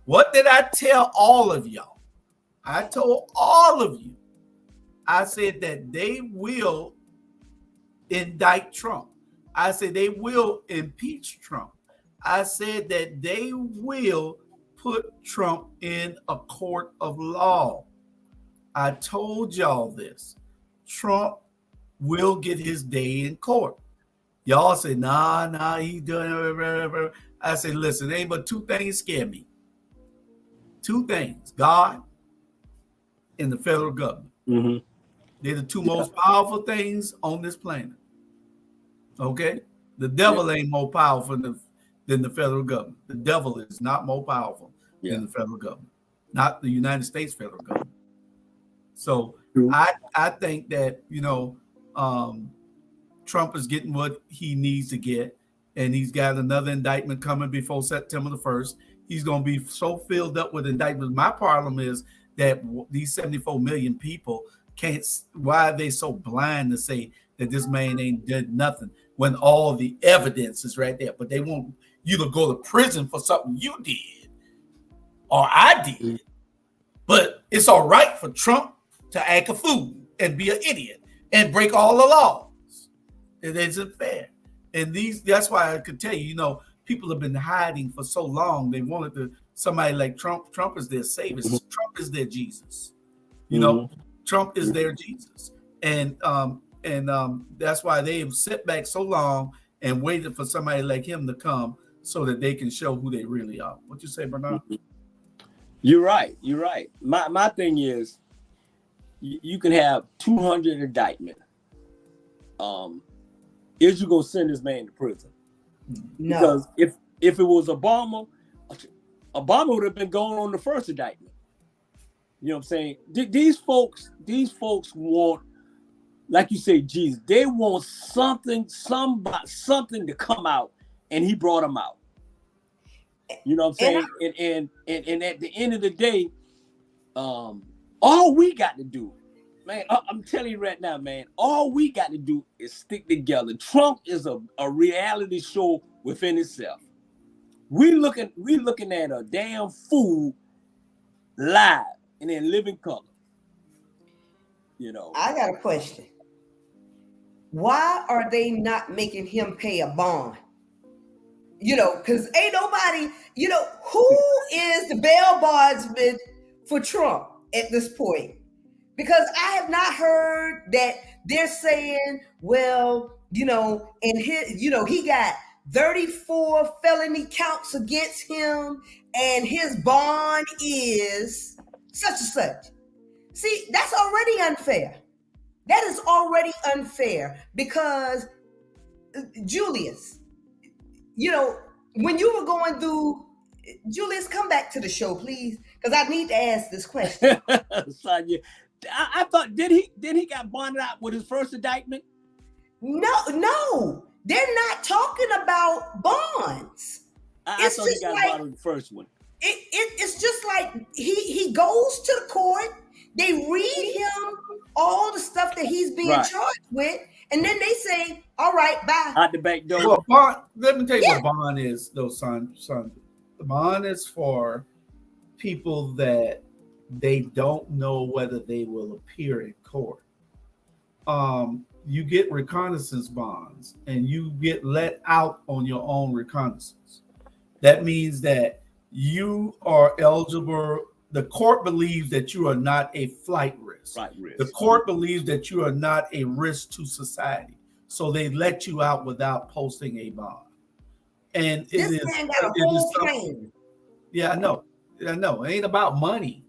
What did I tell all of y'all? I told all of you I said that they will indict Trump. I said they will impeach Trump. I said that they will put Trump in a court of law. I told y'all this. Trump will get his day in court. Y'all say, nah, he doing it. I say, listen, ain't but two things scare me. Two things, God and the federal government. Mm-hmm. They're the two most powerful things on this planet. Okay? The devil ain't more powerful than the federal government. The devil is not more powerful than the federal government, not the United States federal government. So I think that, Trump is getting what he needs to get, and he's got another indictment coming before September the 1st. He's going to be so filled up with indictments. My problem is that these 74 million people why are they so blind to say that this man ain't did nothing when all the evidence is right there? But they want you to go to prison for something you did or I did. But it's all right for Trump to act a fool and be an idiot and break all the laws. It isn't fair. And that's why I could tell you, people have been hiding for so long. They wanted somebody like Trump. Trump is their savior. Trump is their Jesus. Trump is their Jesus. And that's why they have sit back so long and waited for somebody like him to come so that they can show who they really are. What you say, Bernard? You're right. My thing is, you can have 200 indictments. Is you gonna send this man to prison? No. Because if it was Obama would have been going on the first indictment. You know what I'm saying? These folks want, like you say, Jesus. They want something to come out, and he brought them out. You know what I'm saying? And at the end of the day, all we got to do, man, I'm telling you right now, man, all we got to do is stick together. Trump is a reality show within itself. We looking at a damn fool live and in living color. I got a question. Why are they not making him pay a bond? Because ain't nobody, who is the bail bondsman for Trump at this point? Because I have not heard that they're saying, well, and he got 34 felony counts against him, and his bond is such and such. See, that's already unfair. That is already unfair because, Julius, when you were going through, Julius, come back to the show, please, because I need to ask this question. Sonia, I thought, did he got bonded out with his first indictment? No, they're not talking about bonds. I thought he got bonded with the first one. It's just like he goes to the court, they read him all the stuff that he's being charged with, and then they say, all right, bye. Out the back door. Well, bond, let me tell you what bond is, though, son. The bond is for people that they don't know whether they will appear in court. You get reconnaissance bonds and you get let out on your own reconnaissance. That means that you are eligible. The court believes that you are not a flight risk. The court believes that you are not a risk to society. So they let you out without posting a bond. And this man got a whole plane. Yeah, I know. It ain't about money.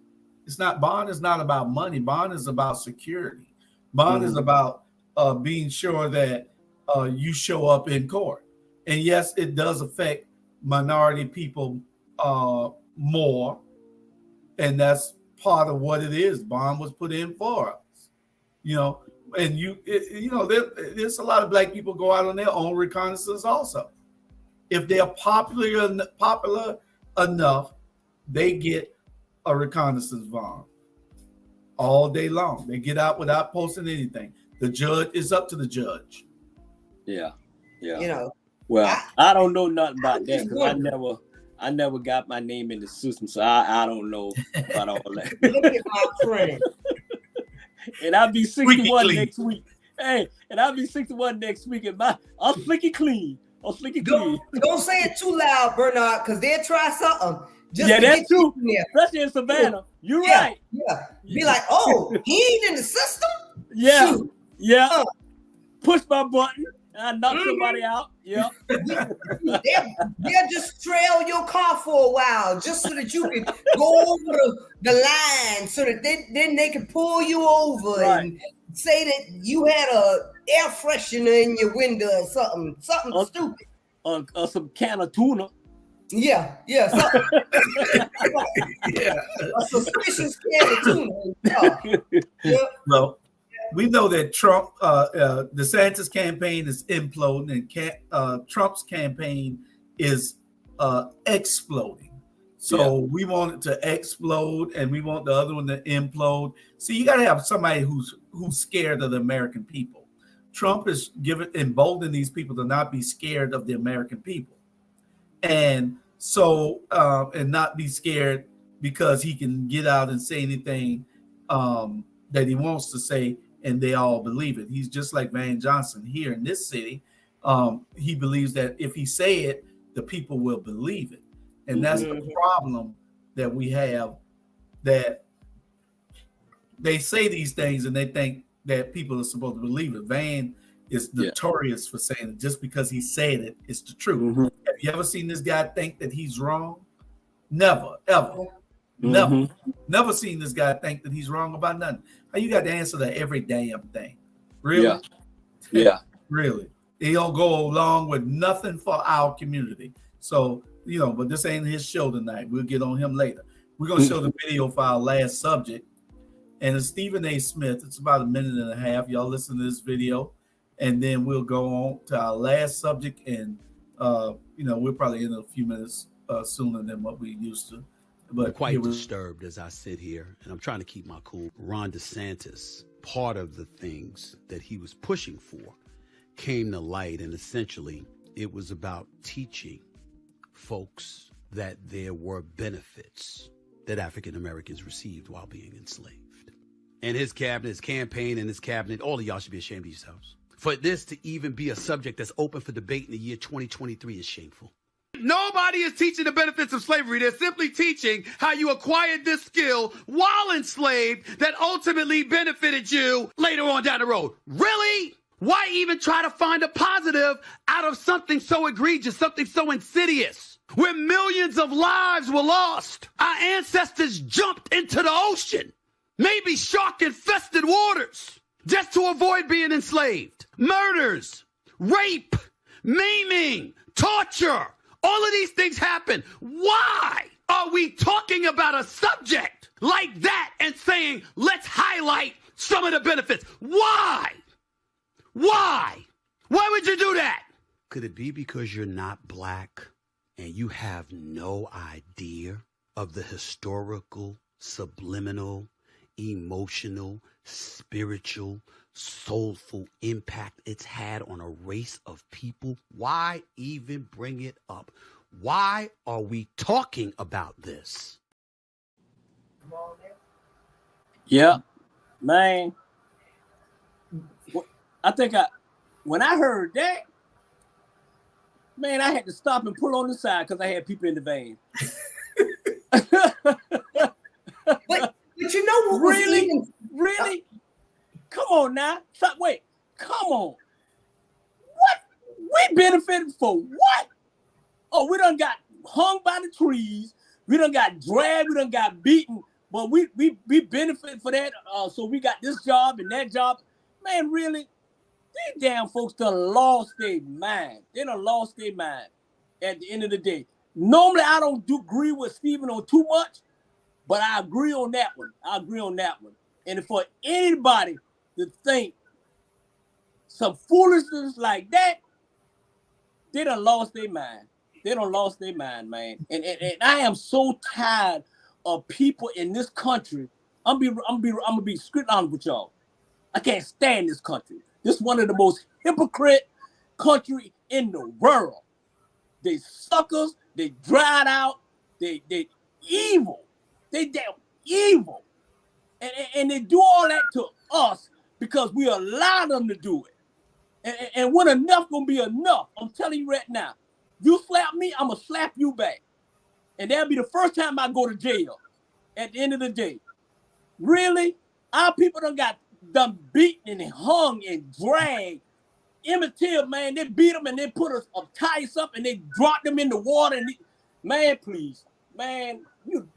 Bond is not about money. Bond is about security. Bond is about being sure that you show up in court. And yes, it does affect minority people more. And that's part of what it is. Bond was put in for us. And there's a lot of black people go out on their own reconnaissance also. If they're popular enough, they get a reconnaissance bond all day long. They get out without posting anything. The judge is up to the judge. Yeah. Well, I don't know nothing about that because I never got my name in the system, so I don't know about all that. Look at my friend. And I'll be 61 clean. next week. Hey, and I'll be 61 next week, and I'm slicky clean. I'm slicky clean. Don't say it too loud, Bernard, because they'll try something. Yeah, that's true. Especially in Savannah. You're right. Yeah. Be like, oh, he ain't in the system? Yeah. Shoot. Yeah. Push my button and I knock somebody out. Yeah. They'll just trail your car for a while just so that you can go over the line so that then they can pull you over and say that you had a air freshener in your window or something stupid. Some can of tuna. Yeah. Yeah. A suspicious can of tuna. Yeah. Well, we know that Trump, DeSantis' campaign is imploding, and Trump's campaign is exploding. So we want it to explode, and we want the other one to implode. So you got to have somebody who's scared of the American people. Trump is emboldening these people to not be scared of the American people, and so and not be scared because he can get out and say anything that he wants to say. And they all believe it. He's just like Van Johnson here in this city. He believes that if he say it, the people will believe it. And that's the problem that we have, that they say these things and they think that people are supposed to believe it. Van is notorious for saying it. Just because he said it, it's the truth. Have you ever seen this guy think that he's wrong? Never, ever. Never seen this guy think that he's wrong about nothing. How you got to answer to every damn thing? Really? Yeah. Really. He don't go along with nothing for our community. So, but this ain't his show tonight. We'll get on him later. We're going to show the video for our last subject. And it's Stephen A. Smith. It's about a minute and a half. Y'all listen to this video. And then we'll go on to our last subject. And, we'll probably end a few minutes sooner than what we used to. But quite disturbed as I sit here, and I'm trying to keep my cool. Ron DeSantis, part of the things that he was pushing for came to light, and essentially it was about teaching folks that there were benefits that African Americans received while being enslaved. And his cabinet, his campaign, and his cabinet, all of y'all should be ashamed of yourselves. For this to even be a subject that's open for debate in the year 2023 is shameful. Nobody is teaching the benefits of slavery. They're simply teaching how you acquired this skill while enslaved that ultimately benefited you later on down the road. Really? Why even try to find a positive out of something so egregious, something so insidious, where millions of lives were lost? Our ancestors jumped into the ocean, maybe shark-infested waters, just to avoid being enslaved. Murders, rape, maiming, torture. All of these things happen. Why are we talking about a subject like that and saying, let's highlight some of the benefits? Why? Why? Why would you do that? Could it be because you're not black and you have no idea of the historical, subliminal, emotional, spiritual, soulful impact it's had on a race of people? Why even bring it up? Why are we talking about this? Yeah, man. I think when I heard that, man, I had to stop and pull on the side because I had people in the van. But you know what? Really? Come on now. Wait, come on. What? We benefited for what? Oh, we done got hung by the trees. We done got dragged. We done got beaten. But we benefit for that. So we got this job and that job. Man, really? These damn folks done lost their mind. They done lost their mind at the end of the day. Normally, I don't agree with Stephen on too much, but I agree on that one. And for anybody to think some foolishness like that, they done lost their mind. Man. And I am so tired of people in this country. I'm gonna be straight honest with y'all. I can't stand this country. This is one of the most hypocrite country in the world. They suckers, they dried out, they evil. They damn evil. And they do all that to us because we allow them to do it. And when enough gonna be enough, I'm telling you right now, you slap me, I'm gonna slap you back. And that'll be the first time I go to jail at the end of the day. Really? Our people done beaten and hung and dragged. Emmett Till, man, they beat them and they put us ties up and they dropped them in the water. And man, please, man,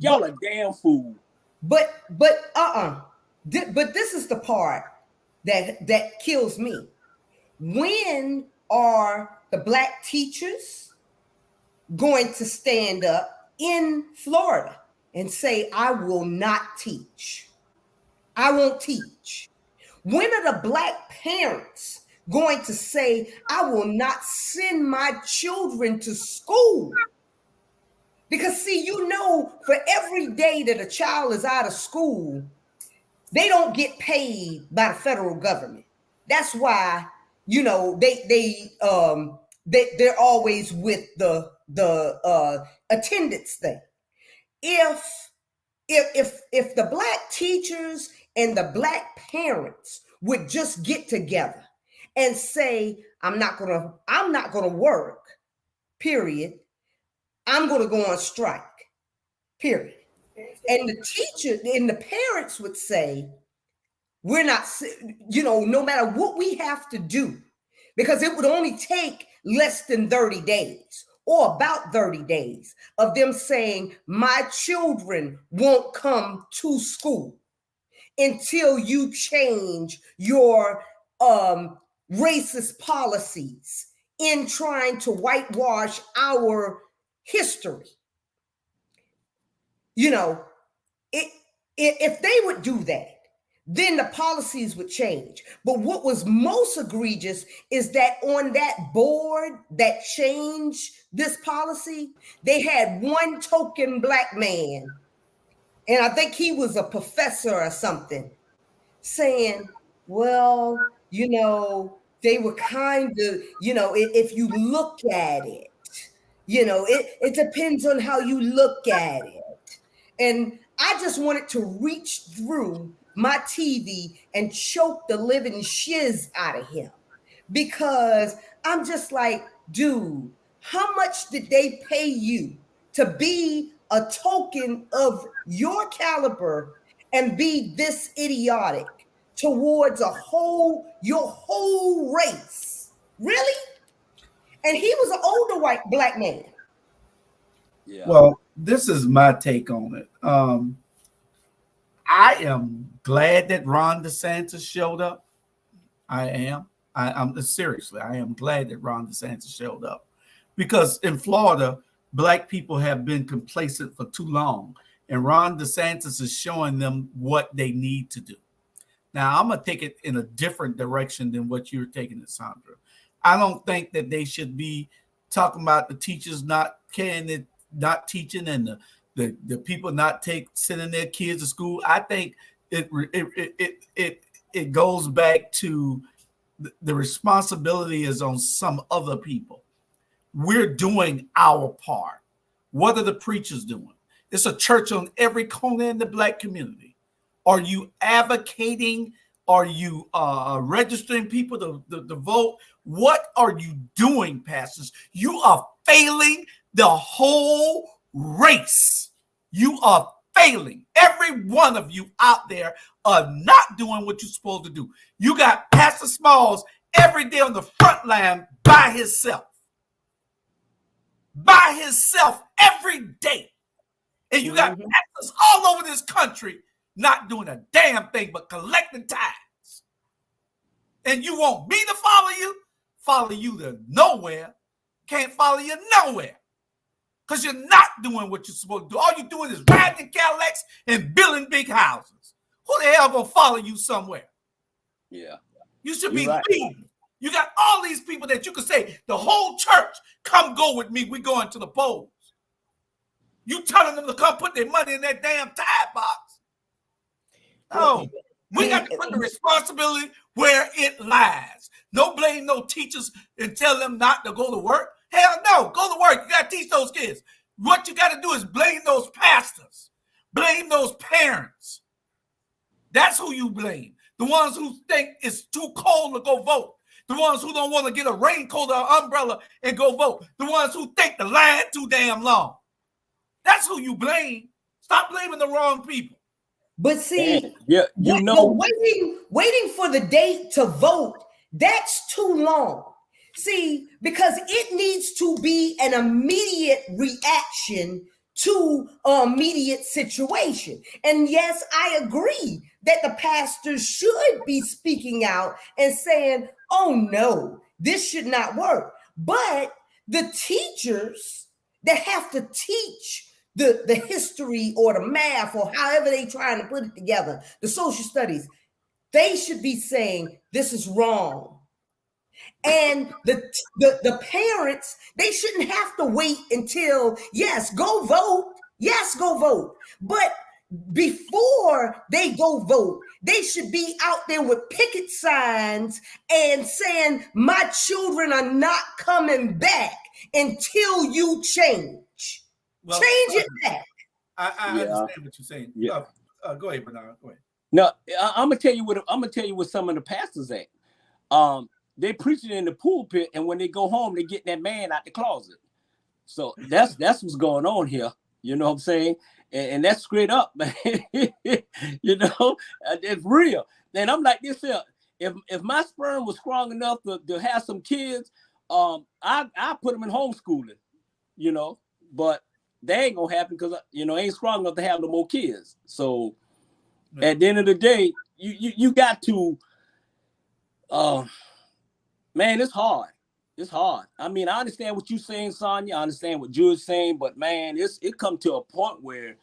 y'all a damn fool. But this is the part that kills me. When are the black teachers going to stand up in Florida and say, I will not teach? I won't teach. When are the black parents going to say, I will not send my children to school? Because see, for every day that a child is out of school, they don't get paid by the federal government. That's why, they're always with the attendance thing. If the black teachers and the black parents would just get together and say, I'm not gonna work, period. I'm gonna go on strike, period. And the teacher and the parents would say, we're not, no matter what we have to do, because it would only take less than 30 days or about 30 days of them saying, my children won't come to school until you change your racist policies in trying to whitewash our history. If they would do that, then the policies would change. But what was most egregious is that on that board that changed this policy, they had one token black man, and I think he was a professor or something, saying, well, they were kind of, if you look at it, it depends on how you look at it. And I just wanted to reach through my TV and choke the living shiz out of him, because I'm just like, dude, how much did they pay you to be a token of your caliber and be this idiotic towards your whole race? Really? And he was an older white black man. Yeah. Well, this is my take on it. I am glad that Ron DeSantis showed up. I'm seriously, I am glad that Ron DeSantis showed up, because in Florida, black people have been complacent for too long, and Ron DeSantis is showing them what they need to do. Now, I'm going to take it in a different direction than what you're taking it, Sandra. I don't think that they should be talking about the teachers not teaching and the people not sending their kids to school. I think it goes back to the responsibility is on some other people. We're doing our part. What are the preachers doing? It's a church on every corner in the black community. Are you advocating? Are you registering people to vote? What are you doing, pastors? You are failing the whole race. You are failing. Every one of you out there are not doing what you're supposed to do. You got Pastor Smalls every day on the front line by himself. By himself every day. And you got pastors all over this country not doing a damn thing but collecting tithes. And you want me to follow you to nowhere. Can't follow you nowhere. Because you're not doing what you're supposed to do. All you're doing is riding in Cadillacs and building big houses. Who the hell gonna follow you somewhere? Yeah. You should be leading. You got all these people that you could say, the whole church, come go with me. We going to the polls. You telling them to come put their money in that damn tithe box. No, we got to put the responsibility where it lies. No blame no teachers and tell them not to go to work. Hell no, go to work. You got to teach those kids. What you got to do is blame those pastors. Blame those parents. That's who you blame. The ones who think it's too cold to go vote. The ones who don't want to get a raincoat or an umbrella and go vote. The ones who think the line too damn long. That's who you blame. Stop blaming the wrong people. But see, yeah, waiting for the date to vote, that's too long. See, because it needs to be an immediate reaction to an immediate situation. And yes, I agree that the pastors should be speaking out and saying, oh no, this should not work. But the teachers that have to teach the history or the math or however they trying to put it together, the social studies, they should be saying this is wrong. And the parents, they shouldn't have to wait until, yes, go vote. Yes, go vote. But before they go vote, they should be out there with picket signs and saying, my children are not coming back until you change. Well, change it back. I understand what you're saying. Yeah. Go ahead, Bernard. Go ahead. No, I'm gonna tell you what some of the pastors at. They preach it in the pulpit, and when they go home, they get that man out the closet. So that's what's going on here. You know what I'm saying? And that's straight up, man. You know, it's real. And I'm like this here. If my sperm was strong enough to have some kids, I put them in homeschooling. You know, but that ain't gonna happen because ain't strong enough to have no more kids. So at the end of the day, you got to. Man, it's hard. It's hard. I mean, I understand what you're saying, Sonia. I understand what Julie's saying, but man, it come to a point where,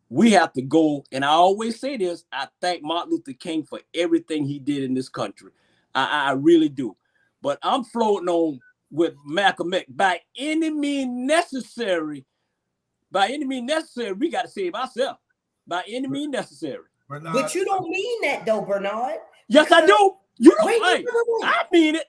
we have to go. And I always say this: I thank Martin Luther King for everything he did in this country. I really do. But I'm floating on with Malcolm X. By any means necessary, we got to save ourselves. By any means necessary. Bernard, but you don't mean that though, Bernard. Yes, I do. You don't. Wait. I mean it.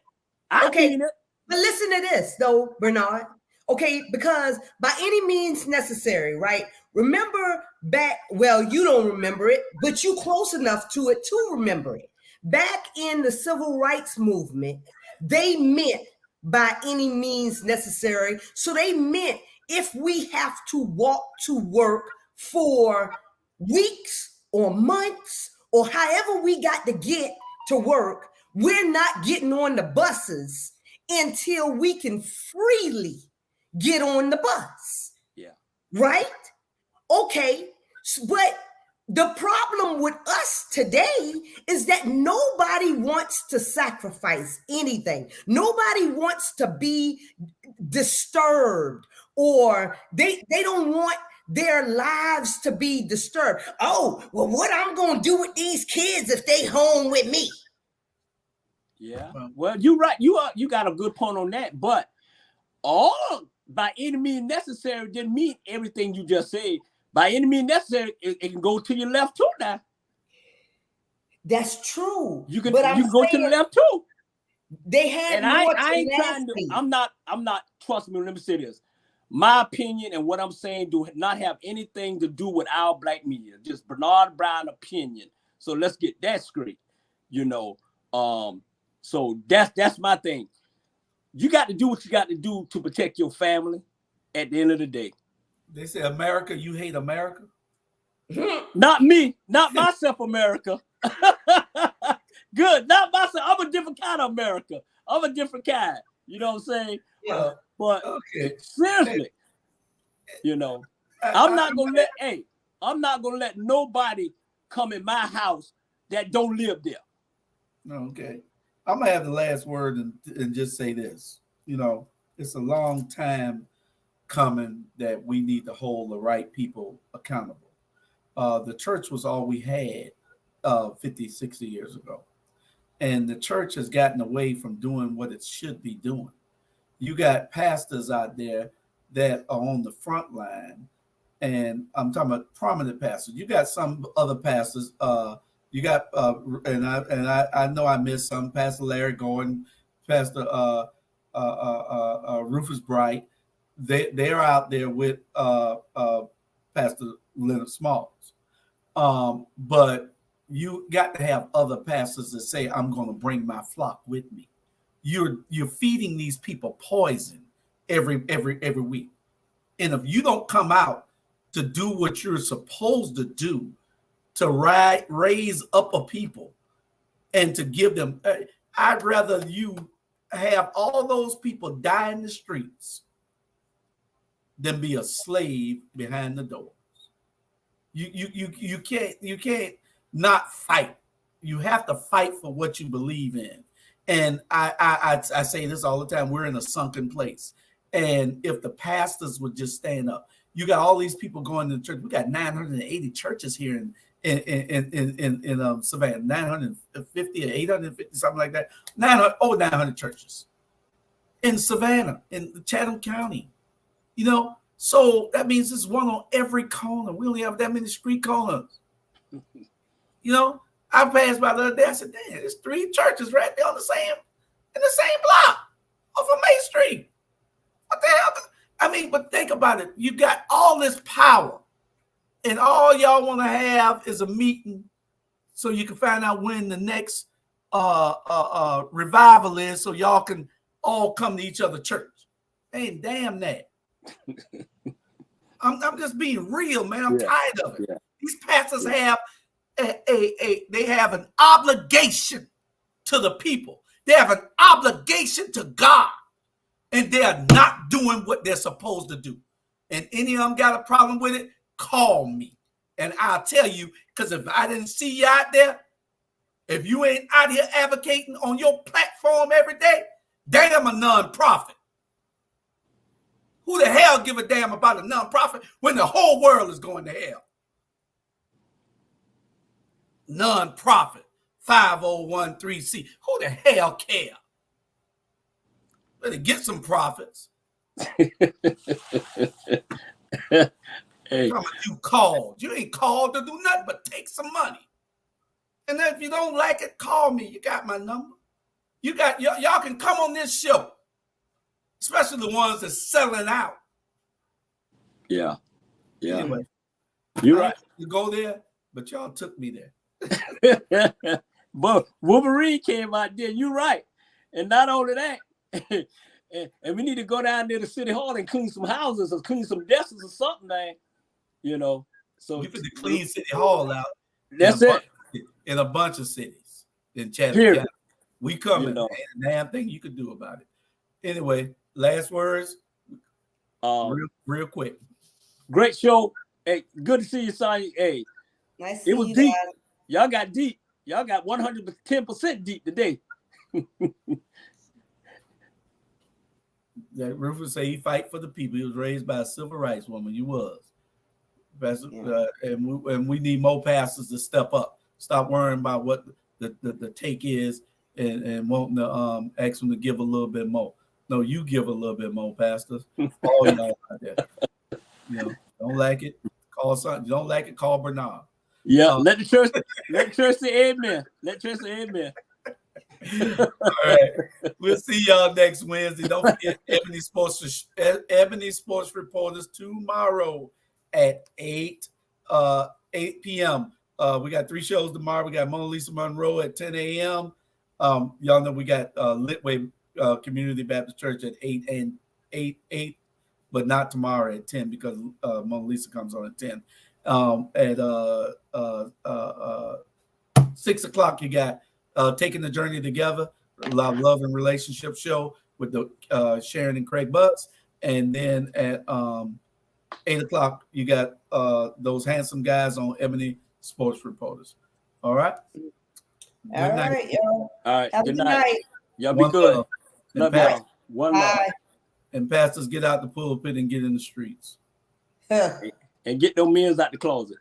I mean it. But listen to this though, Bernard. Okay, because by any means necessary, right? Remember back, well, you don't remember it, but you close enough to it to remember it. Back in the civil rights movement, they meant by any means necessary. So they meant if we have to walk to work for weeks or months or however we got to get to work, we're not getting on the buses until we can freely get on the bus. Yeah. Right? Okay. But the problem with us today is that nobody wants to sacrifice anything. Nobody wants to be disturbed, or they don't want their lives to be disturbed. Oh, well, what I'm going to do with these kids if they home with me? Yeah. Well, you're right. You got a good point on that. But all by any means necessary didn't mean everything you just said. By any means necessary, it can go to your left too now. That's true. You can go to the left too. They had, and I ain't trying to. I'm not. Trust me. Let me say this. My opinion and what I'm saying do not have anything to do with our black media. Just Bernard Brown opinion. So let's get that straight. So that's my thing. You got to do what you got to do to protect your family. At the end of the day. They say, America, you hate America? Not me. Not myself, America. Good. Not myself. I'm a different kind of America. I'm a different kind. You know what I'm saying? Yeah. But okay. Seriously, I'm not gonna let nobody come in my house that don't live there. Okay. I'm gonna have the last word and just say this. It's a long time coming that we need to hold the right people accountable. The church was all we had 50, 60 years ago. And the church has gotten away from doing what it should be doing. You got pastors out there that are on the front line, and I'm talking about prominent pastors. You got some other pastors. You got and I know I missed some. Pastor Larry Gordon, Pastor Rufus Bright. They're out there with Pastor Leonard Smalls. But you got to have other pastors that say, I'm going to bring my flock with me. You're feeding these people poison every week. And if you don't come out to do what you're supposed to do, to raise up a people and to give them, I'd rather you have all those people die in the streets than be a slave behind the doors. You can't not fight. You have to fight for what you believe in. And I say this all the time. We're in a sunken place. And if the pastors would just stand up, you got all these people going to the church. We got 980 churches here in Savannah, 950 or 850, something like that. 900 churches in Savannah, in Chatham County. You know, so that means there's one on every corner. We only have that many street corners. You know, I passed by the other day. I said, "Damn, there's 3 churches right there in the same block off of Main Street." What the hell? I mean, but think about it. You got all this power, and all y'all want to have is a meeting so you can find out when the next revival is, so y'all can all come to each other's church. Ain't damn that. I'm just being real, man. I'm tired of it. Yeah. These pastors have they have an obligation to the people. They have an obligation to God, and they are not doing what they're supposed to do. And any of them got a problem with it, call me, and I'll tell you. Because if I didn't see you out there, if you ain't out here advocating on your platform every day, damn a nonprofit. Who the hell give a damn about a nonprofit when the whole world is going to hell? Nonprofit, 5013C. Who the hell care? Better get some profits. Hey. You called. You ain't called to do nothing but take some money. And then if you don't like it, call me. You got my number. You got y'all can come on this show. Especially the ones that's selling out. Yeah. Anyway, you're right. You go there, but y'all took me there. But Wolverine came out there. You're right. And not only that, and we need to go down there to City Hall and clean some houses or clean some desks or something, man. You know, so you could clean City Hall out. That's it. In a bunch of cities in Chatham County. We coming. Damn thing you could do about it. Anyway. Last words, real quick. Great show. Hey, good to see you, Sonya. Hey, nice. It was deep. Y'all got deep. Y'all got 110% deep today. That Rufus say he fight for the people. He was raised by a civil rights woman. You was, and we need more pastors to step up. Stop worrying about what the take is, and wanting to ask them to give a little bit more. No, you give a little bit more, pastors. All y'all out there. You know, don't like it, call something. You don't like it, call Bernard. Yeah, let the church say amen. Let church say amen. All right. We'll see y'all next Wednesday. Don't forget Ebony Sports Reporters tomorrow at 8 p.m. We got 3 shows tomorrow. We got Mona Lisa Monroe at 10 a.m. Y'all know we got Litway Community Baptist Church at 8, but not tomorrow at 10 because Mona Lisa comes on at 10. At 6 o'clock, you got Taking the Journey Together, Love and Relationship Show with the Sharon and Craig Butts. And then at 8 o'clock, you got those handsome guys on Ebony Sports Reporters. All right? All right, y'all. All right. Have Good a night. night. Y'all be good. Love y'all. One love. And pastors, get out the pulpit and get in the streets. And get those men's out the closet.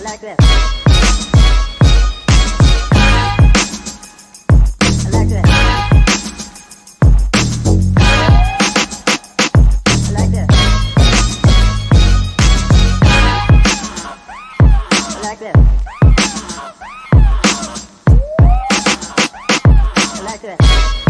Like this. like that.